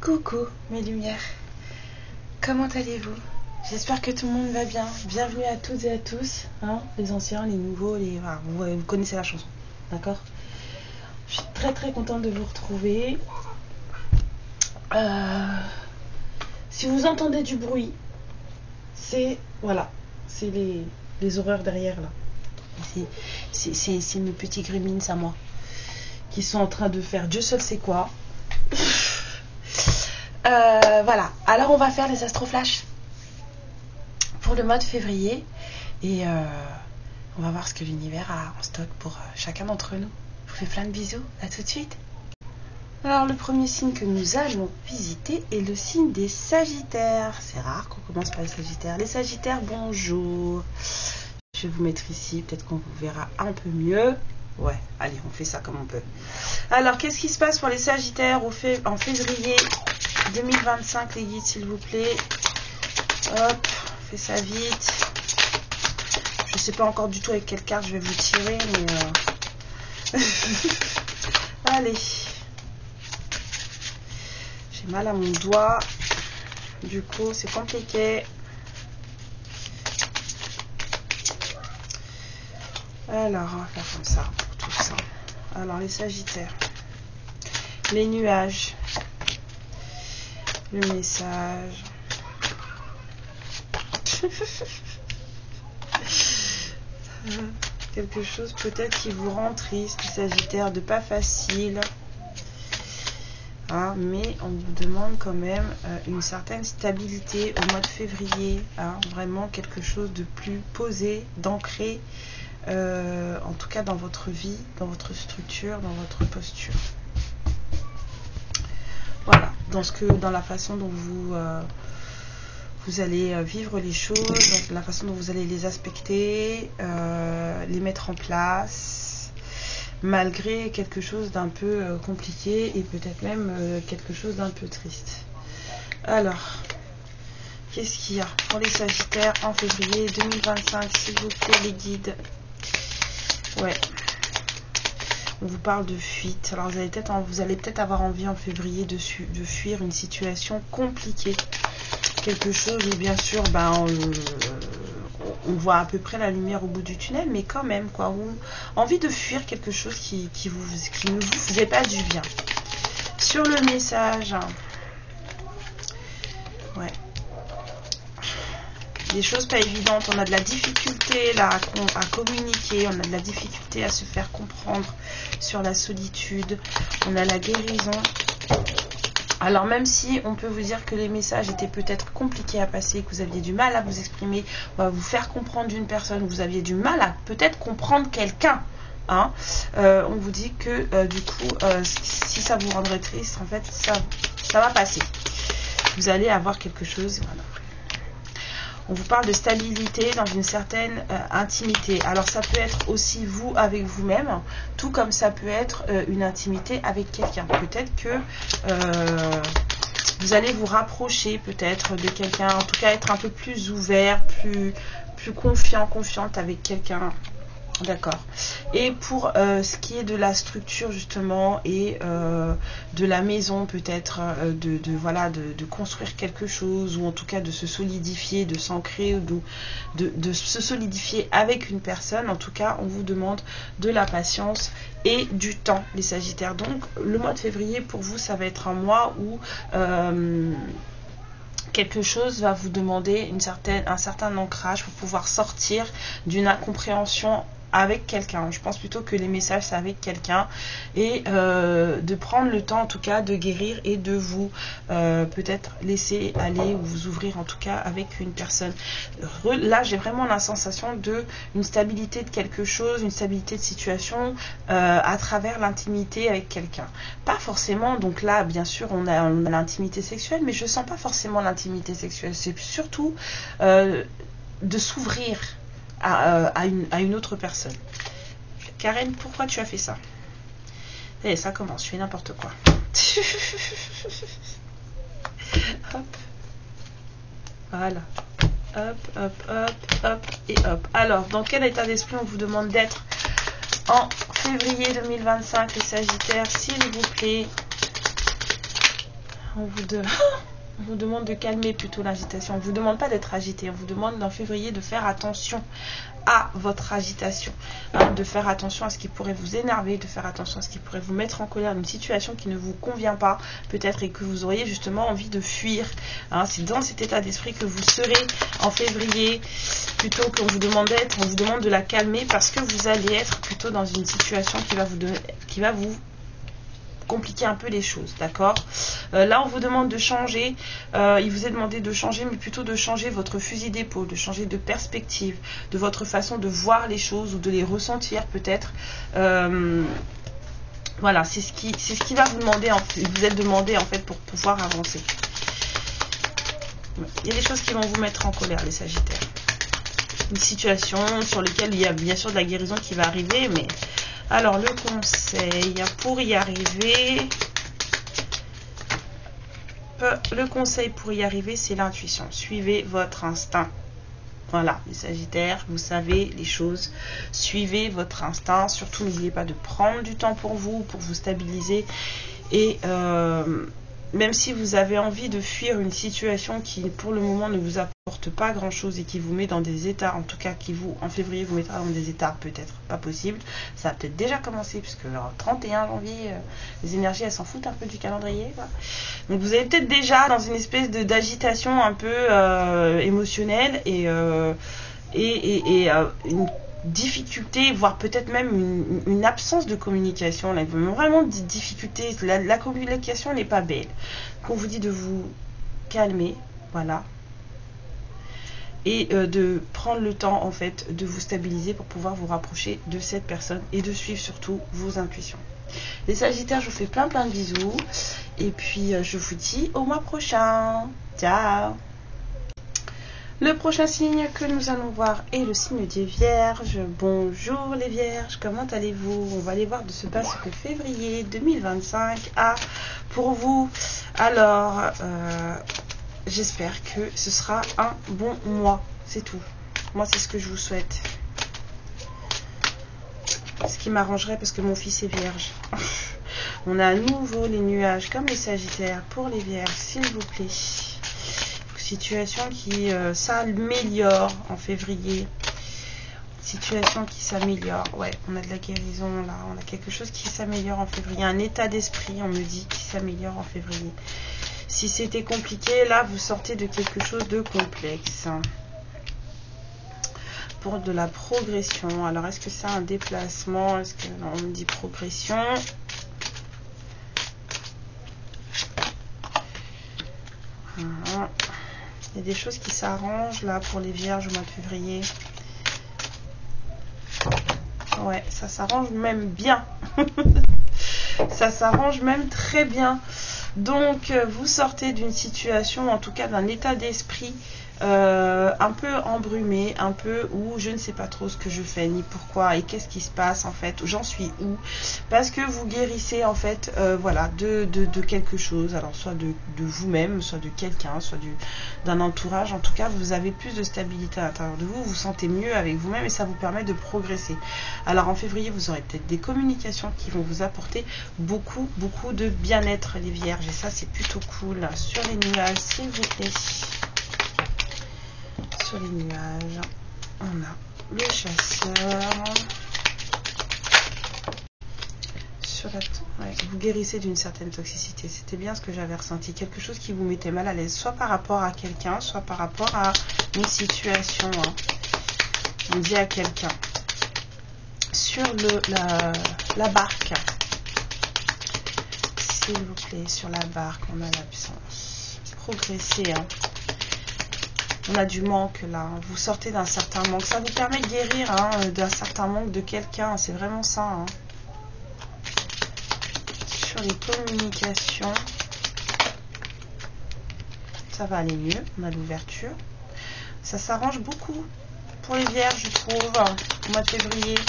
Coucou mes lumières, comment allez-vous? J'espère que tout le monde va bien. Bienvenue à toutes et à tous, hein, les anciens, les nouveaux, enfin, vous connaissez la chanson, d'accord? Je suis très contente de vous retrouver. Si vous entendez du bruit, c'est c'est les horreurs derrière là. C'est mes petits gremlins à moi qui sont en train de faire Dieu seul sait quoi. Voilà, alors on va faire les astroflash pour le mois de février et on va voir ce que l'univers a en stock pour chacun d'entre nous. Je vous fais plein de bisous, à tout de suite. Alors le premier signe que nous allons visiter est le signe des Sagittaires. C'est rare qu'on commence par les Sagittaires. Les Sagittaires, bonjour. Je vais vous mettre ici, peut-être qu'on vous verra un peu mieux. Ouais, allez, on fait ça comme on peut. Alors, qu'est-ce qui se passe pour les Sagittaires en février 2025, les guides, s'il vous plaît. Hop, fais ça vite. Je sais pas encore du tout avec quelle carte je vais vous tirer, mais... Allez. J'ai mal à mon doigt. Du coup, c'est compliqué. Alors, on va faire comme ça, pour tout ça. Alors, les Sagittaires. Les nuages. Le message. Quelque chose peut-être qui vous rend triste, Sagittaire, de pas facile. Hein, mais on vous demande quand même une certaine stabilité au mois de février. Hein, vraiment quelque chose de plus posé, d'ancré, en tout cas dans votre vie, dans votre structure, dans votre posture. Voilà, dans la façon dont vous allez vivre les choses, la façon dont vous allez les aspecter, les mettre en place, malgré quelque chose d'un peu compliqué et peut-être même quelque chose d'un peu triste. Alors, qu'est-ce qu'il y a pour les Sagittaires en février 2025, s'il vous plaît, les guides? Ouais. On vous parle de fuite. Alors vous allez peut-être avoir envie en février de fuir une situation compliquée. Quelque chose où bien sûr on voit à peu près la lumière au bout du tunnel, mais quand même quoi. Envie de fuir quelque chose qui ne vous faisait pas du bien. Sur le message. Ouais. Des choses pas évidentes, on a de la difficulté là à communiquer, on a de la difficulté à se faire comprendre sur la solitude, on a la guérison. Alors même si on peut vous dire que les messages étaient peut-être compliqués à passer, que vous aviez du mal à vous exprimer, ou à vous faire comprendre d'une personne, vous aviez du mal à peut-être comprendre quelqu'un, hein, on vous dit que du coup, si ça vous rendrait triste, en fait, ça va passer. Vous allez avoir quelque chose, voilà. On vous parle de stabilité dans une certaine intimité. Alors ça peut être aussi vous avec vous-même, tout comme ça peut être une intimité avec quelqu'un. Peut-être que vous allez vous rapprocher peut-être de quelqu'un, en tout cas être un peu plus ouvert, plus confiante avec quelqu'un. D'accord. Et pour ce qui est de la structure justement et de la maison peut-être de construire quelque chose ou en tout cas de se solidifier, de s'ancrer ou de se solidifier avec une personne, en tout cas on vous demande de la patience et du temps, les Sagittaires. Donc le mois de février pour vous ça va être un mois où quelque chose va vous demander un certain ancrage pour pouvoir sortir d'une incompréhension avec quelqu'un. Je pense plutôt que les messages c'est avec quelqu'un et de prendre le temps en tout cas de guérir et de vous peut-être laisser aller ou vous ouvrir en tout cas avec une personne. Là j'ai vraiment la sensation de une stabilité de quelque chose, une stabilité de situation à travers l'intimité avec quelqu'un. Pas forcément, donc là bien sûr on a l'intimité sexuelle, mais je sens pas forcément l'intimité sexuelle, c'est surtout de s'ouvrir à une autre personne. Karen, pourquoi tu as fait ça? Et ça commence, je fais n'importe quoi. Hop. Voilà. Hop, et hop. Alors, dans quel état d'esprit on vous demande d'être en février 2025, les Sagittaires, s'il vous plaît? On vous demande de calmer plutôt l'agitation. On ne vous demande pas d'être agité. On vous demande en février de faire attention à votre agitation. Hein, de faire attention à ce qui pourrait vous énerver, de faire attention à ce qui pourrait vous mettre en colère, une situation qui ne vous convient pas peut-être et que vous auriez justement envie de fuir. Hein, c'est dans cet état d'esprit que vous serez en février, plutôt qu'on vous demande d'être, on vous demande de la calmer parce que vous allez être plutôt dans une situation qui va vous compliquer un peu les choses, d'accord. Là on vous demande de changer, il vous est demandé de changer, mais plutôt de changer votre fusil d'épaule, de changer de perspective, de votre façon de voir les choses ou de les ressentir peut-être. Voilà, c'est ce qui va vous demander, vous êtes demandé en fait pour pouvoir avancer. Il y a des choses qui vont vous mettre en colère, les Sagittaires. Une situation sur laquelle il y a bien sûr de la guérison qui va arriver, mais alors le conseil pour y arriver, c'est l'intuition. Suivez votre instinct. Voilà, les Sagittaires, vous savez les choses. Suivez votre instinct. Surtout, n'oubliez pas de prendre du temps pour vous stabiliser. Et même si vous avez envie de fuir une situation qui, pour le moment, ne vous apporte pas grand-chose et qui vous met dans des états, en tout cas, qui vous, en février, vous mettra dans des états peut-être pas possibles. Ça a peut-être déjà commencé, puisque le 31 janvier, les énergies, elles s'en foutent un peu du calendrier. Quoi. Donc, vous êtes peut-être déjà dans une espèce d'agitation un peu émotionnelle et une difficulté, voire peut-être même une absence de communication. Là, vraiment des difficultés. La communication n'est pas belle. Donc on vous dit de vous calmer, voilà, et de prendre le temps en fait de vous stabiliser pour pouvoir vous rapprocher de cette personne et de suivre surtout vos intuitions. Les Sagittaires, je vous fais plein de bisous et puis je vous dis au mois prochain. Ciao. Le prochain signe que nous allons voir est le signe des Vierges. Bonjour les Vierges, comment allez-vous? On va aller voir de ce pas ce que février 2025 a pour vous. Alors, j'espère que ce sera un bon mois, c'est tout. Moi, c'est ce que je vous souhaite. Ce qui m'arrangerait parce que mon fils est vierge. On a à nouveau les nuages comme les Sagittaires pour les Vierges, s'il vous plaît. Situation qui s'améliore en février. Situation qui s'améliore. Ouais, on a de la guérison là. On a quelque chose qui s'améliore en février. Un état d'esprit, on me dit, qui s'améliore en février. Si c'était compliqué, là, vous sortez de quelque chose de complexe. Pour de la progression. Alors, est-ce que c'est un déplacement? Est-ce que... Non, on me dit progression. Voilà. Il y a des choses qui s'arrangent là pour les Vierges au mois de février. Ouais, ça s'arrange même bien. Ça s'arrange même très bien. Donc, vous sortez d'une situation, en tout cas d'un état d'esprit un peu embrumé, un peu où je ne sais pas trop ce que je fais, ni pourquoi, et qu'est-ce qui se passe en fait, j'en suis où, parce que vous guérissez en fait, voilà, de quelque chose, alors soit de vous-même, soit de quelqu'un, soit d'un entourage, en tout cas vous avez plus de stabilité à l'intérieur de vous, vous sentez mieux avec vous-même et ça vous permet de progresser. Alors en février, vous aurez peut-être des communications qui vont vous apporter beaucoup de bien-être les Vierges, et ça c'est plutôt cool. Sur les nuages, s'il vous plaît. Sur les nuages, on a le chasseur. Sur la ouais, vous guérissez d'une certaine toxicité. C'était bien ce que j'avais ressenti. Quelque chose qui vous mettait mal à l'aise, soit par rapport à quelqu'un, soit par rapport à une situation. Hein. On dit à quelqu'un. Sur la barque. S'il vous plaît, sur la barque, on a l'absence. Progresser, hein. On a du manque là, vous sortez d'un certain manque. Ça vous permet de guérir hein, d'un certain manque de quelqu'un, c'est vraiment ça. Hein. Sur les communications, ça va aller mieux, on a l'ouverture. Ça s'arrange beaucoup pour les Vierges, je trouve, au mois de février.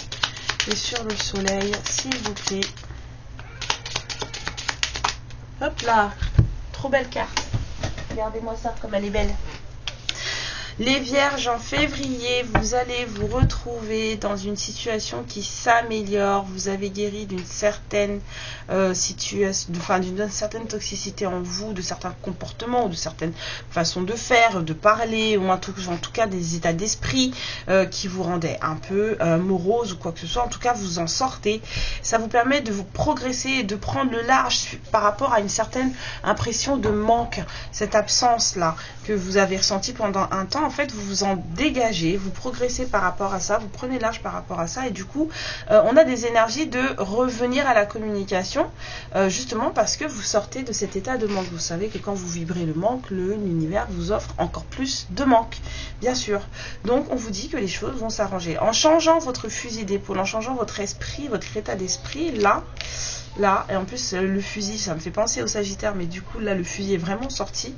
Et sur le soleil, s'il vous plaît. Hop là, trop belle carte. Regardez-moi ça, comme elle est belle. Les Vierges, en février, vous allez vous retrouver dans une situation qui s'améliore. Vous avez guéri d'une certaine situation, d'une certaine toxicité en vous, de certains comportements, de certaines façons de faire, de parler, ou en tout cas des états d'esprit qui vous rendaient un peu morose ou quoi que ce soit. En tout cas, vous en sortez. Ça vous permet de vous progresser et de prendre le large par rapport à une certaine impression de manque, cette absence-là que vous avez ressentie pendant un temps. En fait, vous vous en dégagez, vous progressez par rapport à ça, vous prenez large par rapport à ça, et du coup, on a des énergies de revenir à la communication, justement parce que vous sortez de cet état de manque. Vous savez que quand vous vibrez le manque, l'univers vous offre encore plus de manque, bien sûr. Donc, on vous dit que les choses vont s'arranger. En changeant votre fusil d'épaule, en changeant votre esprit, votre état d'esprit, là, et en plus, le fusil, ça me fait penser au Sagittaire, mais du coup, là, le fusil est vraiment sorti.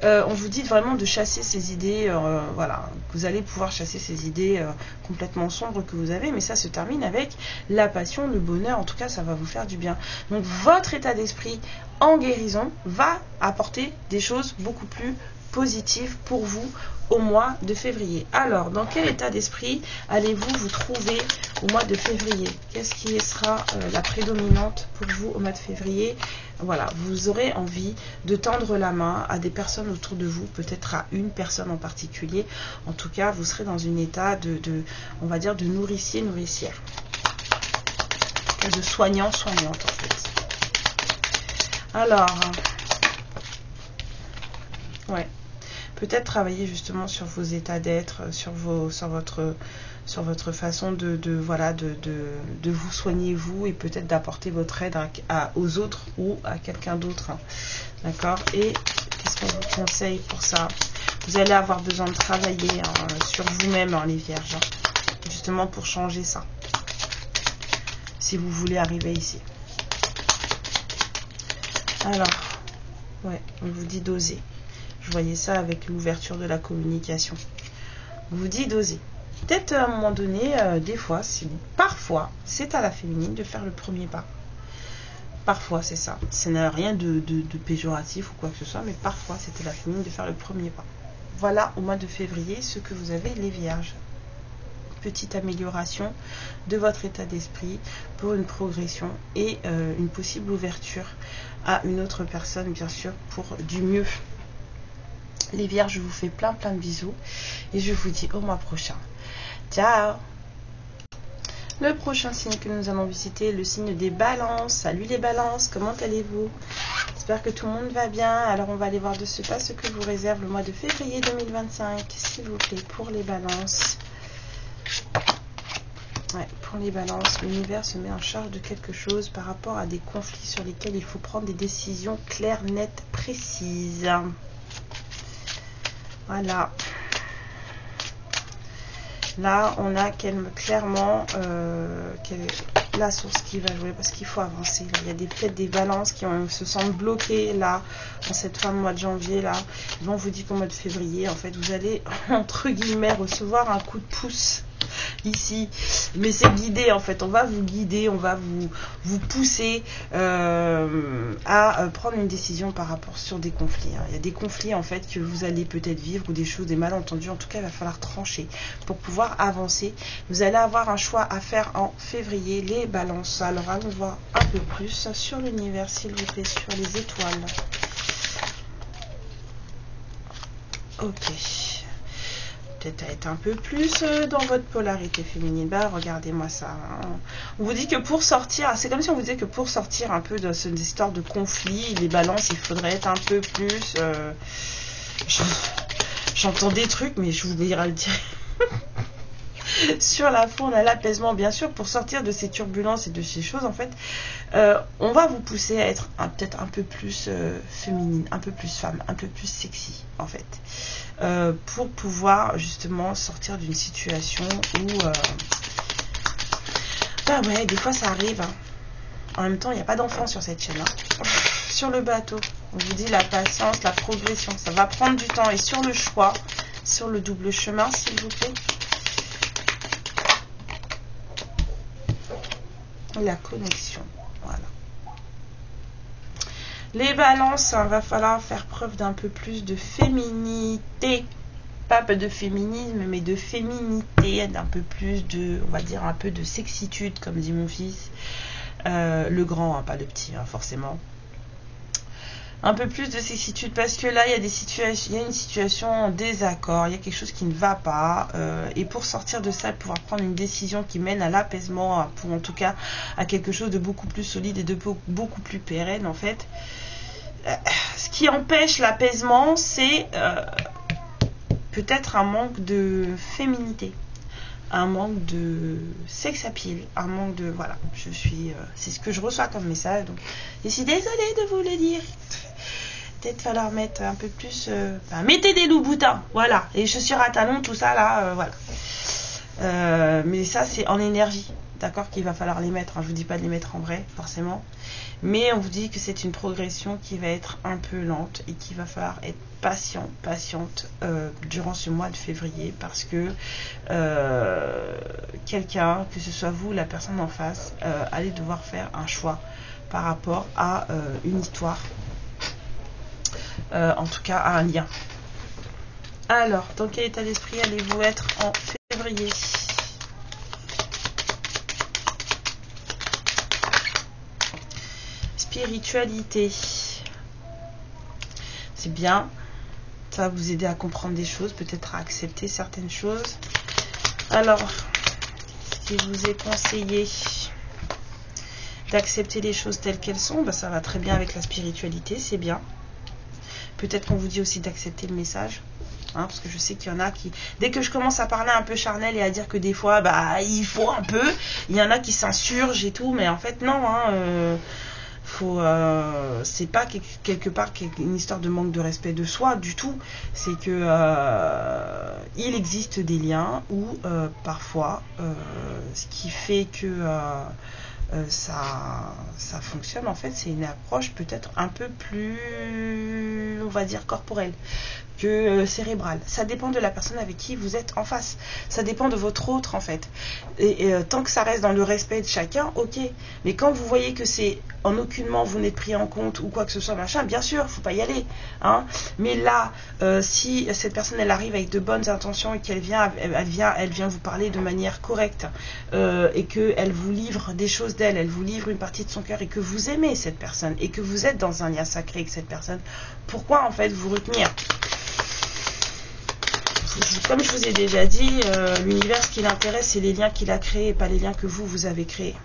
On vous dit vraiment de chasser ces idées, voilà, vous allez pouvoir chasser ces idées complètement sombres que vous avez, mais ça se termine avec la passion, le bonheur, en tout cas ça va vous faire du bien. Donc votre état d'esprit en guérison va apporter des choses beaucoup plus positives pour vous au mois de février. Alors, dans quel état d'esprit allez-vous vous trouver au mois de février? Qu'est-ce qui sera la prédominante pour vous au mois de février? Voilà, vous aurez envie de tendre la main à des personnes autour de vous, peut-être à une personne en particulier. En tout cas, vous serez dans un état on va dire, de nourricier, nourricière. De soignant, soignante, en fait. Alors, ouais. Peut-être travailler justement sur vos états d'être, sur votre façon de vous soigner vous, et peut-être d'apporter votre aide aux autres ou à quelqu'un d'autre. Hein. D'accord? Et qu'est-ce qu'on vous conseille pour ça? Vous allez avoir besoin de travailler sur vous-même, les Vierges, justement pour changer ça. Si vous voulez arriver ici. Alors, ouais, on vous dit d'oser. Je voyais ça avec l'ouverture de la communication. On vous dit d'oser. Peut-être à un moment donné, des fois, parfois, c'est à la féminine de faire le premier pas. Parfois, c'est ça. Ce n'est rien de péjoratif ou quoi que ce soit, mais parfois, c'est à la féminine de faire le premier pas. Voilà, au mois de février, ce que vous avez, les Vierges. Petite amélioration de votre état d'esprit pour une progression et une possible ouverture à une autre personne, bien sûr, pour du mieux. Les Vierges, je vous fais plein de bisous et je vous dis au mois prochain. Ciao! Le prochain signe que nous allons visiter, le signe des Balances. Salut les Balances, comment allez-vous? J'espère que tout le monde va bien. Alors on va aller voir de ce pas ce que vous réserve le mois de février 2025, s'il vous plaît, pour les Balances. Ouais, pour les Balances, l'univers se met en charge de quelque chose par rapport à des conflits sur lesquels il faut prendre des décisions claires, nettes, précises. Voilà. Là, on a clairement la source qui va jouer parce qu'il faut avancer. Là. Il y a peut-être des Balances qui se sentent bloquées là, en cette fin de mois de janvier. Là, ils vont vous dire qu'au mois de février, en fait, vous allez, entre guillemets, recevoir un coup de pouce ici, mais c'est guidé en fait, on va vous guider, on va vous pousser à prendre une décision par rapport sur des conflits. Hein. Il y a des conflits en fait que vous allez peut-être vivre ou des choses, des malentendus, en tout cas il va falloir trancher pour pouvoir avancer. Vous allez avoir un choix à faire en février, les Balances. Alors allons voir un peu plus sur l'univers s'il vous plaît, sur les étoiles. Ok. Peut-être être un peu plus dans votre polarité féminine. Bah, regardez-moi ça. Hein. On vous dit que pour sortir, c'est comme si on vous disait que pour sortir un peu de cette histoire de conflit, les Balances, il faudrait être un peu plus... J'entends des trucs, mais je vous dirai le dire. Sur la fin, on a l'apaisement, bien sûr, pour sortir de ces turbulences et de ces choses, en fait, on va vous pousser à être peut-être un peu plus féminine, un peu plus femme, un peu plus sexy, en fait, pour pouvoir, justement, sortir d'une situation où, bah ouais, des fois, ça arrive, hein. En même temps, il n'y a pas d'enfant sur cette chaîne, hein. Sur le bateau, on vous dit la patience, la progression, ça va prendre du temps, et sur le choix, sur le double chemin, s'il vous plaît, la connexion, voilà. Les Balances, il va falloir faire preuve d'un peu plus de féminité. pas de féminisme, mais de féminité, d'un peu plus de, on va dire un peu de sexitude, comme dit mon fils. Le grand, hein, pas le petit, hein, forcément. Un peu plus de sexitude, parce que là, il y a des situations, il y a une situation en désaccord, il y a quelque chose qui ne va pas, et pour sortir de ça, pouvoir prendre une décision qui mène à l'apaisement, pour en tout cas à quelque chose de beaucoup plus solide et de beaucoup plus pérenne, en fait. Ce qui empêche l'apaisement, c'est peut-être un manque de féminité, un manque de sex appeal, un manque de... Voilà, c'est ce que je reçois comme message, donc je suis désolée de vous le dire. Peut-être falloir mettre un peu plus... mettez des loups-boutins, voilà, les chaussures à talons, tout ça, là, voilà. Mais ça, c'est en énergie, d'accord, qu'il va falloir les mettre, hein. Je vous dis pas de les mettre en vrai, forcément. Mais on vous dit que c'est une progression qui va être un peu lente et qu'il va falloir être patiente durant ce mois de février, parce que quelqu'un, que ce soit vous, la personne en face, allez devoir faire un choix par rapport à une histoire, en tout cas à un lien. Alors, dans quel état d'esprit allez-vous être en février ? Spiritualité, c'est bien, ça va vous aider à comprendre des choses, peut-être à accepter certaines choses. Alors, ce qui vous est conseillé d'accepter les choses telles qu'elles sont, ça va très bien avec la spiritualité, c'est bien. Peut-être qu'on vous dit aussi d'accepter le message, hein, parce que je sais qu'il y en a qui, dès que je commence à parler un peu charnel et à dire que des fois, il faut un peu, il y en a qui s'insurgent et tout, mais en fait non, hein, c'est pas quelque part une histoire de manque de respect de soi du tout, c'est que il existe des liens où parfois ce qui fait que ça fonctionne, en fait, c'est une approche peut-être un peu plus, on va dire, corporelle que cérébrale. Ça dépend de la personne avec qui vous êtes en face. Ça dépend de votre autre, en fait. Et tant que ça reste dans le respect de chacun, ok. Mais quand vous voyez que c'est en aucunement vous n'êtes pris en compte ou quoi que ce soit, machin, bien sûr, faut pas y aller, hein. Mais là, si cette personne, elle arrive avec de bonnes intentions et qu'elle vient, elle vient vous parler de manière correcte, et qu'elle vous livre des choses d'elle, elle vous livre une partie de son cœur, et que vous aimez cette personne et que vous êtes dans un lien sacré avec cette personne, pourquoi en fait vous retenir ? Comme je vous ai déjà dit, l'univers, ce qui l'intéresse, c'est les liens qu'il a créés et pas les liens que vous avez créés.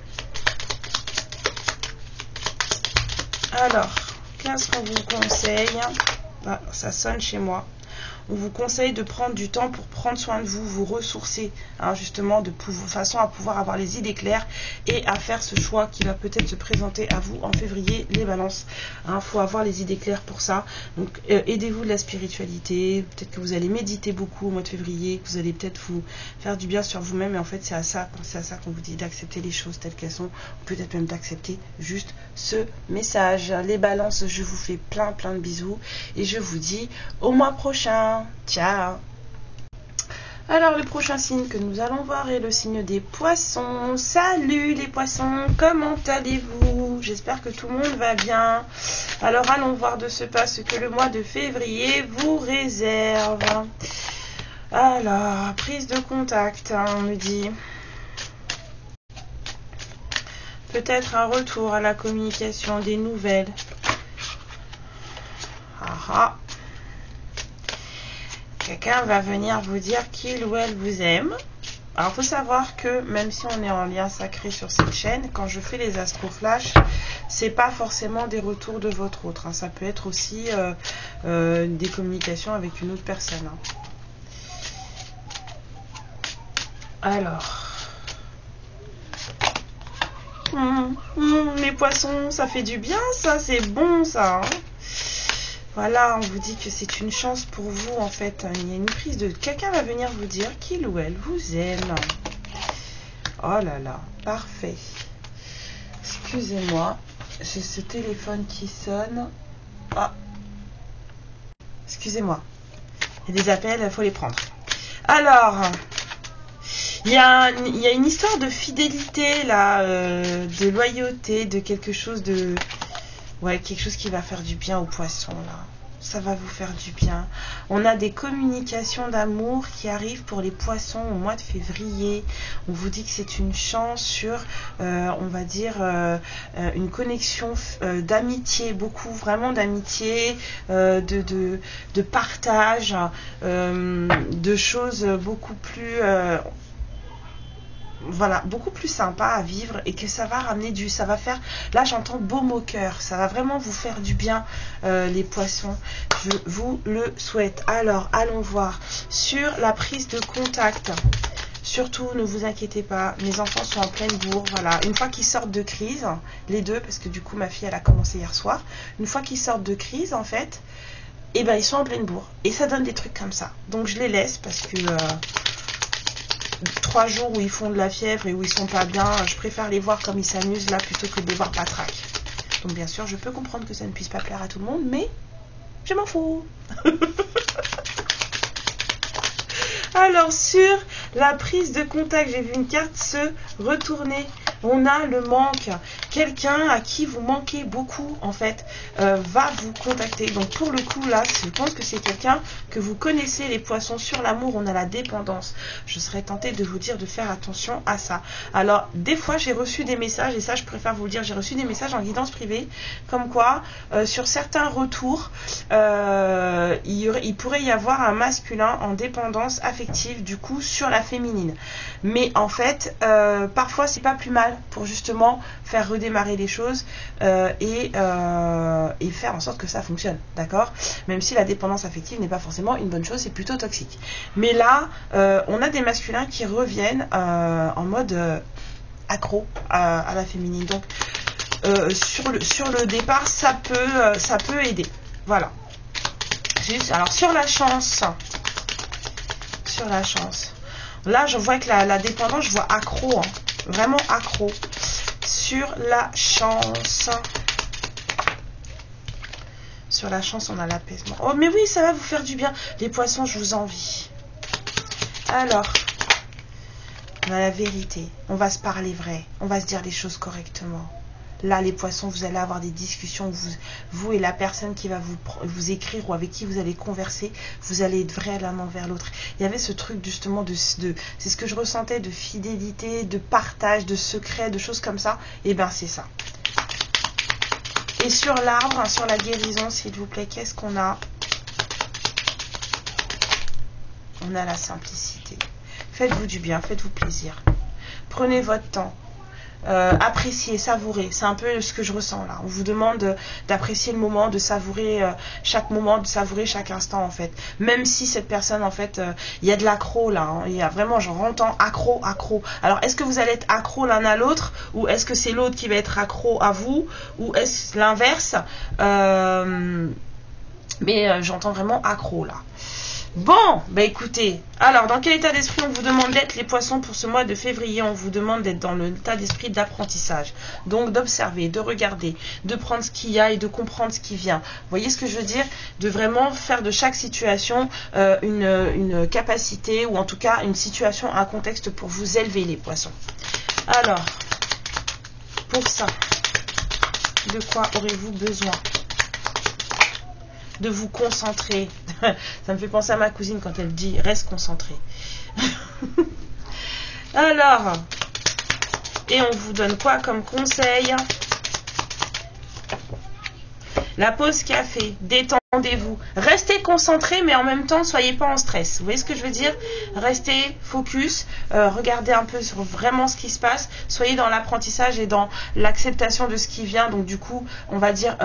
Alors, qu'est-ce qu'on vous conseille ? Ça sonne chez moi. On vous conseille de prendre du temps pour prendre soin de vous, vous ressourcer, hein, justement, de façon à pouvoir avoir les idées claires et à faire ce choix qui va peut-être se présenter à vous en février, les balances. Il faut avoir les idées claires pour ça. Donc, aidez-vous de la spiritualité. Peut-être que vous allez méditer beaucoup au mois de février, que vous allez peut-être vous faire du bien sur vous-même. Et en fait, c'est à ça qu'on vous dit d'accepter les choses telles qu'elles sont, ou peut-être même d'accepter juste ce message. Les balances, je vous fais plein de bisous et je vous dis au mois prochain. Ciao. Alors le prochain signe que nous allons voir est le signe des poissons. Salut les poissons, comment allez-vous? J'espère que tout le monde va bien. Alors allons voir de ce pas ce que le mois de février vous réserve. Alors, prise de contact, hein, on me dit. Peut-être un retour à la communication, des nouvelles. Quelqu'un va venir vous dire qu'il ou elle vous aime. Alors, il faut savoir que même si on est en lien sacré sur cette chaîne, quand je fais les astroflash, c'est pas forcément des retours de votre autre, hein. Ça peut être aussi des communications avec une autre personne, hein. Alors, les poissons, ça fait du bien, ça, c'est bon, ça, hein. Voilà, on vous dit que c'est une chance pour vous, en fait. Il y a une prise de... Quelqu'un va venir vous dire qu'il ou elle vous aime. Oh là là, parfait. Excusez-moi, j'ai ce téléphone qui sonne. Ah, excusez-moi. Il y a des appels, il faut les prendre. Alors, il y a une histoire de fidélité, là, de loyauté, de quelque chose de... Ouais, quelque chose qui va faire du bien aux poissons, là. ça va vous faire du bien. On a des communications d'amour qui arrivent pour les poissons au mois de février. On vous dit que c'est une chance sur, on va dire, une connexion d'amitié, beaucoup vraiment d'amitié, de partage, de choses beaucoup plus... voilà, beaucoup plus sympa à vivre et que ça va ramener ça va faire, là j'entends baume au cœur, ça va vraiment vous faire du bien les poissons, je vous le souhaite. Alors allons voir sur la prise de contact. Surtout ne vous inquiétez pas, mes enfants sont en pleine bourre, voilà, une fois qu'ils sortent de crise, les deux, parce que du coup ma fille elle a commencé hier soir, une fois qu'ils sortent de crise en fait, et ben ils sont en pleine bourre et ça donne des trucs comme ça, donc je les laisse parce que 3 jours où ils font de la fièvre et où ils sont pas bien, je préfère les voir comme ils s'amusent là plutôt que de les voir patraque. Donc bien sûr je peux comprendre que ça ne puisse pas plaire à tout le monde, mais je m'en fous. Alors sur la prise de contact, j'ai vu une carte se retourner. On a le manque. Quelqu'un à qui vous manquez beaucoup, en fait, va vous contacter. Donc pour le coup, là, je pense que c'est quelqu'un que vous connaissez, les poissons. Sur l'amour, on a la dépendance. Je serais tentée de vous dire de faire attention à ça. Alors, des fois, j'ai reçu des messages, et ça, je préfère vous le dire, j'ai reçu des messages en guidance privée, comme quoi, sur certains retours, il pourrait y avoir un masculin en dépendance affective, du coup, sur la féminine. Mais en fait, parfois, c'est pas plus mal pour justement faire redémarrer les choses et faire en sorte que ça fonctionne, d'accord? Même si la dépendance affective n'est pas forcément une bonne chose, c'est plutôt toxique. Mais là, on a des masculins qui reviennent en mode accro à la féminine. Donc, sur le départ, ça peut aider. Voilà. Alors, sur la chance, là, je vois que la dépendance, je vois accro, hein. Vraiment accro. Sur la chance, on a l'apaisement. Oh mais oui, ça va vous faire du bien. Les poissons, je vous envie. Alors, on a la vérité. On va se parler vrai. On va se dire les choses correctement. Là, les poissons, vous allez avoir des discussions, vous et la personne qui va vous écrire ou avec qui vous allez converser, vous allez être vrai l'un envers l'autre. Il y avait ce truc justement c'est ce que je ressentais, de fidélité, de partage, de secret, de choses comme ça. Et ben c'est ça. Et sur l'arbre, sur la guérison, s'il vous plaît, qu'est-ce qu'on a? On a la simplicité. Faites-vous du bien, faites-vous plaisir. Prenez votre temps. Apprécier, savourer, c'est un peu ce que je ressens là. On vous demande d'apprécier le moment, de savourer chaque moment, de savourer chaque instant en fait. Même si cette personne en fait, il y a de l'accro là, hein. Il y a vraiment, j'en entends accro. Alors est-ce que vous allez être accro l'un à l'autre, ou est-ce que c'est l'autre qui va être accro à vous, ou est-ce l'inverse? Mais j'entends vraiment accro là. Bon, bah écoutez, alors dans quel état d'esprit on vous demande d'être les poissons pour ce mois de février? On vous demande d'être dans l'état d'esprit d'apprentissage, donc d'observer, de regarder, de prendre ce qu'il y a et de comprendre ce qui vient. Vous voyez ce que je veux dire? De vraiment faire de chaque situation une capacité, ou en tout cas une situation, un contexte pour vous élever les poissons. Alors, pour ça, de quoi aurez-vous besoin? De vous concentrer. Ça me fait penser à ma cousine quand elle dit reste concentré. Alors, et on vous donne quoi comme conseil? La pause café, détendez-vous. Restez concentré, mais en même temps, soyez pas en stress. Vous voyez ce que je veux dire? Restez focus, regardez un peu sur vraiment ce qui se passe. Soyez dans l'apprentissage et dans l'acceptation de ce qui vient. Donc du coup, on va dire,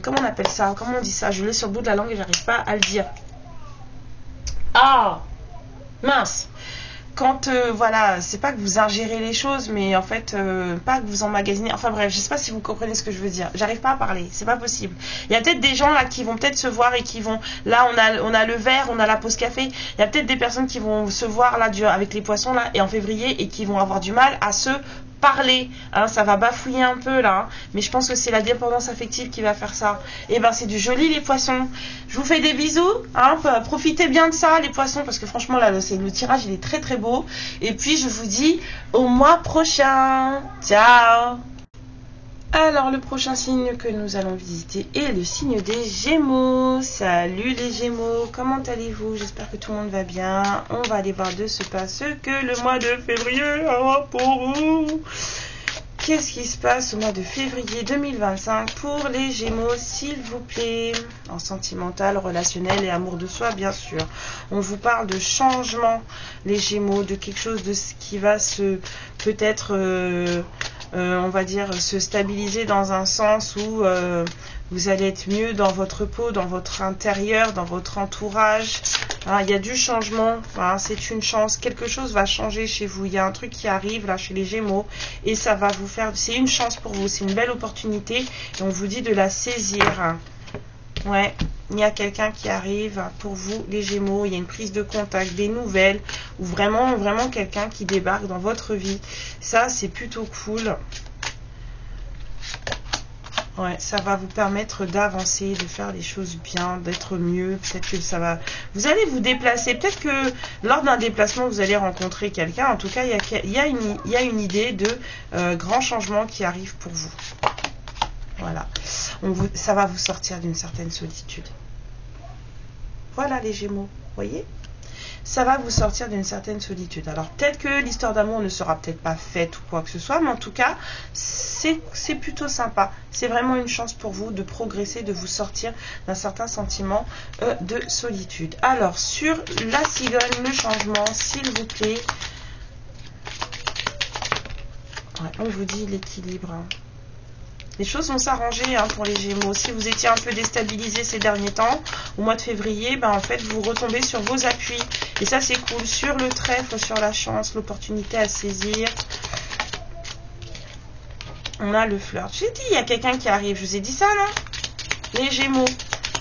comment on appelle ça? Comment on dit ça? Je l'ai sur le bout de la langue et j'arrive pas à le dire. Ah, mince. Quand, voilà, c'est pas que vous ingérez les choses, mais en fait, pas que vous emmagasinez. Enfin bref, je sais pas si vous comprenez ce que je veux dire. J'arrive pas à parler, c'est pas possible. Il y a peut-être des gens là qui vont peut-être se voir et qui vont... Là, on a le verre, on a la pause café. Il y a peut-être des personnes qui vont se voir là avec les poissons là, et en février, et qui vont avoir du mal à se parler, hein, ça va bafouiller un peu là, hein, mais je pense que c'est la dépendance affective qui va faire ça. Et ben c'est du joli les poissons. Je vous fais des bisous, hein, profitez bien de ça les poissons, parce que franchement là le tirage il est très très beau. Et puis je vous dis au mois prochain. Ciao. Alors, le prochain signe que nous allons visiter est le signe des Gémeaux. Salut les Gémeaux, comment allez-vous? J'espère que tout le monde va bien. On va aller voir de ce pas ce que le mois de février aura pour vous. Qu'est-ce qui se passe au mois de février 2025 pour les Gémeaux, s'il vous plaît? En sentimental, relationnel et amour de soi, bien sûr. On vous parle de changement, les Gémeaux, de quelque chose de ce qui va se peut-être... on va dire se stabiliser dans un sens où vous allez être mieux dans votre peau, dans votre intérieur, dans votre entourage. Hein, il y a du changement, hein, c'est une chance, quelque chose va changer chez vous, il y a un truc qui arrive là chez les Gémeaux et ça va vous faire, c'est une chance pour vous, c'est une belle opportunité et on vous dit de la saisir. Ouais, il y a quelqu'un qui arrive pour vous, les Gémeaux, il y a une prise de contact, des nouvelles, ou vraiment quelqu'un qui débarque dans votre vie. Ça, c'est plutôt cool. Ouais, ça va vous permettre d'avancer, de faire les choses bien, d'être mieux. Peut-être que ça va... Vous allez vous déplacer. Peut-être que lors d'un déplacement, vous allez rencontrer quelqu'un. En tout cas, il y a une idée de grand changement qui arrive pour vous. Voilà. Ça va vous sortir d'une certaine solitude. Voilà les Gémeaux, voyez? Ça va vous sortir d'une certaine solitude. Alors peut-être que l'histoire d'amour ne sera peut-être pas faite ou quoi que ce soit, mais en tout cas, c'est plutôt sympa. C'est vraiment une chance pour vous de progresser, de vous sortir d'un certain sentiment de solitude. Alors, sur la cigogne, le changement, s'il vous plaît. Ouais, on vous dit l'équilibre. Les choses vont s'arranger pour les Gémeaux. Si vous étiez un peu déstabilisé ces derniers temps, au mois de février, en fait, vous retombez sur vos appuis. Et ça, c'est cool. Sur le trèfle, sur la chance, l'opportunité à saisir. On a le flirt. J'ai dit, il y a quelqu'un qui arrive. Je vous ai dit ça, non? Les Gémeaux.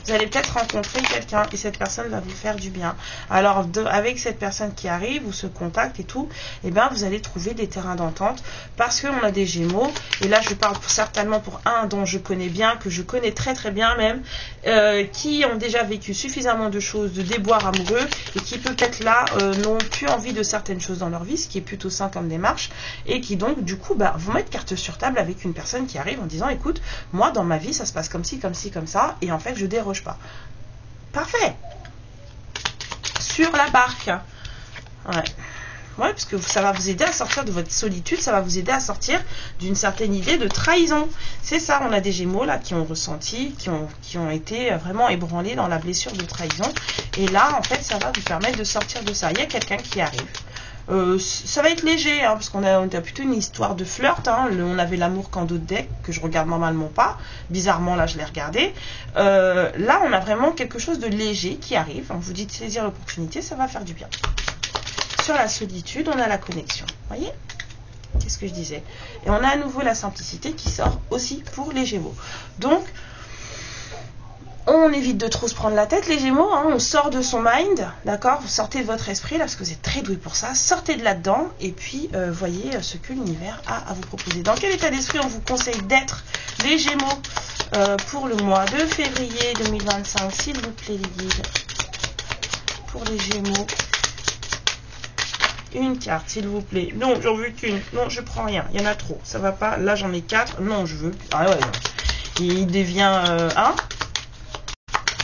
Vous allez peut-être rencontrer quelqu'un et cette personne va vous faire du bien. Alors, avec cette personne qui arrive ou ce contact et tout, eh bien, vous allez trouver des terrains d'entente parce qu'on a des Gémeaux. Et là, je parle certainement pour un dont je connais bien, que je connais très très bien même, qui ont déjà vécu suffisamment de choses, de déboires amoureux et qui peut-être là n'ont plus envie de certaines choses dans leur vie, ce qui est plutôt sain comme démarche et qui donc du coup vont mettre carte sur table avec une personne qui arrive en disant écoute, moi dans ma vie ça se passe comme ci, comme ci, comme ça et en fait je déroge pas. Parfait. Sur la barque. Ouais. Ouais, parce que ça va vous aider à sortir de votre solitude, ça va vous aider à sortir d'une certaine idée de trahison. C'est ça, on a des Gémeaux là qui ont ressenti, qui ont été vraiment ébranlés dans la blessure de trahison. Et là, en fait, ça va vous permettre de sortir de ça. Il y a quelqu'un qui arrive. Ça va être léger, parce qu'on a plutôt une histoire de flirt. On avait l'amour qu'en d'autres decks, que je regarde normalement pas. Bizarrement, là, je l'ai regardé. Là, on a vraiment quelque chose de léger qui arrive. On vous dit de saisir l'opportunité, ça va faire du bien. Sur la solitude, on a la connexion. Voyez? Qu'est-ce que je disais? Et on a à nouveau la simplicité qui sort aussi pour les Gémeaux. Donc, on évite de trop se prendre la tête, les Gémeaux. On sort de son mind, d'accord? Vous sortez de votre esprit, là, parce que vous êtes très doués pour ça. Sortez de là-dedans et puis voyez ce que l'univers a à vous proposer. Dans quel état d'esprit on vous conseille d'être, les Gémeaux, pour le mois de février 2025, s'il vous plaît, les guides? Pour les Gémeaux. Une carte, s'il vous plaît. Non, j'en veux qu'une. Non, je prends rien. Il y en a trop. Ça va pas. Là, j'en ai 4. Non, je veux. Ah ouais. Il devient 1.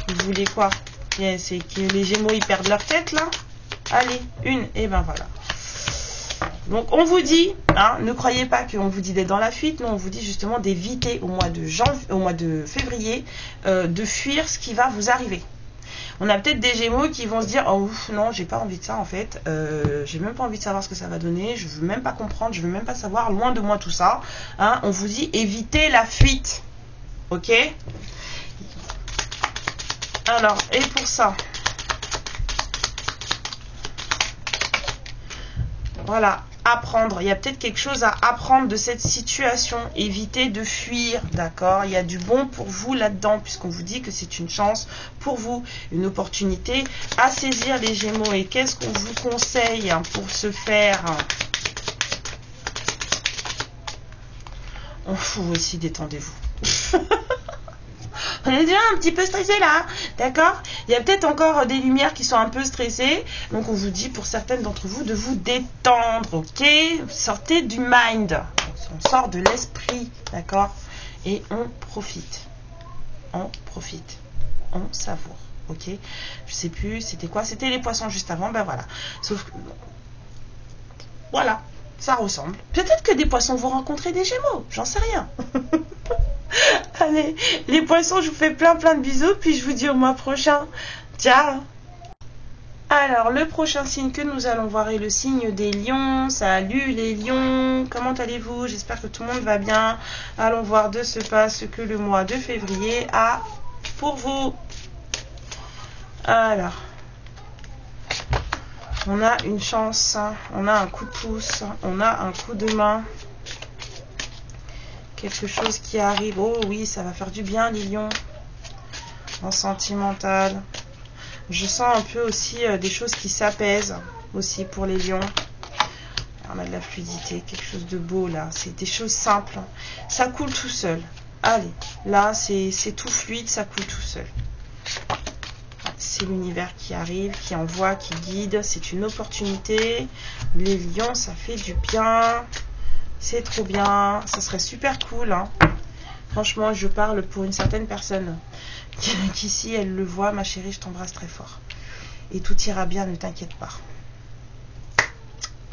Vous voulez quoi? C'est que les Gémeaux, ils perdent leur tête, là. Allez, une. Et ben voilà. Donc, on vous dit, ne croyez pas qu'on vous dit d'être dans la fuite. Non, on vous dit justement d'éviter au mois de février, de fuir ce qui va vous arriver. On a peut-être des Gémeaux qui vont se dire oh non, j'ai pas envie de ça en fait, j'ai même pas envie de savoir ce que ça va donner, je veux même pas comprendre, je veux même pas savoir, loin de moi tout ça. On vous dit évitez la fuite, ok? Alors, et pour ça, voilà, apprendre. Il y a peut-être quelque chose à apprendre de cette situation. Évitez de fuir, d'accord? Il y a du bon pour vous là-dedans, puisqu'on vous dit que c'est une chance pour vous, une opportunité à saisir, les Gémeaux. Et qu'est-ce qu'on vous conseille pour ce faire? Vous aussi, détendez-vous. On est déjà un petit peu stressé là, d'accord? Il y a peut-être encore des lumières qui sont un peu stressées. Donc on vous dit pour certaines d'entre vous de vous détendre, ok? Sortez du mind. On sort de l'esprit, d'accord? et on profite. On profite. On savoure. Ok, je sais plus c'était quoi, c'était les poissons juste avant, ben voilà, sauf que voilà, ça ressemble. Peut-être que des poissons vont rencontrer des Gémeaux, j'en sais rien. Allez, les poissons, je vous fais plein de bisous, puis je vous dis au mois prochain. Ciao. Alors, le prochain signe que nous allons voir est le signe des lions. Salut les lions, comment allez-vous? J'espère que tout le monde va bien. Allons voir de ce pas ce que le mois de février a pour vous. Alors, on a une chance, on a un coup de pouce, on a un coup de main. Quelque chose qui arrive. Oh oui, ça va faire du bien les lions. En sentimental. Je sens un peu aussi des choses qui s'apaisent aussi pour les lions. On a de la fluidité, quelque chose de beau là. C'est des choses simples. Ça coule tout seul. Allez, là c'est tout fluide, ça coule tout seul. C'est l'univers qui arrive, qui envoie, qui guide. C'est une opportunité. Les lions, ça fait du bien. C'est trop bien. Ça serait super cool. Hein. Franchement, je parle pour une certaine personne qui si elle le voit, ma chérie, je t'embrasse très fort. Et tout ira bien, ne t'inquiète pas.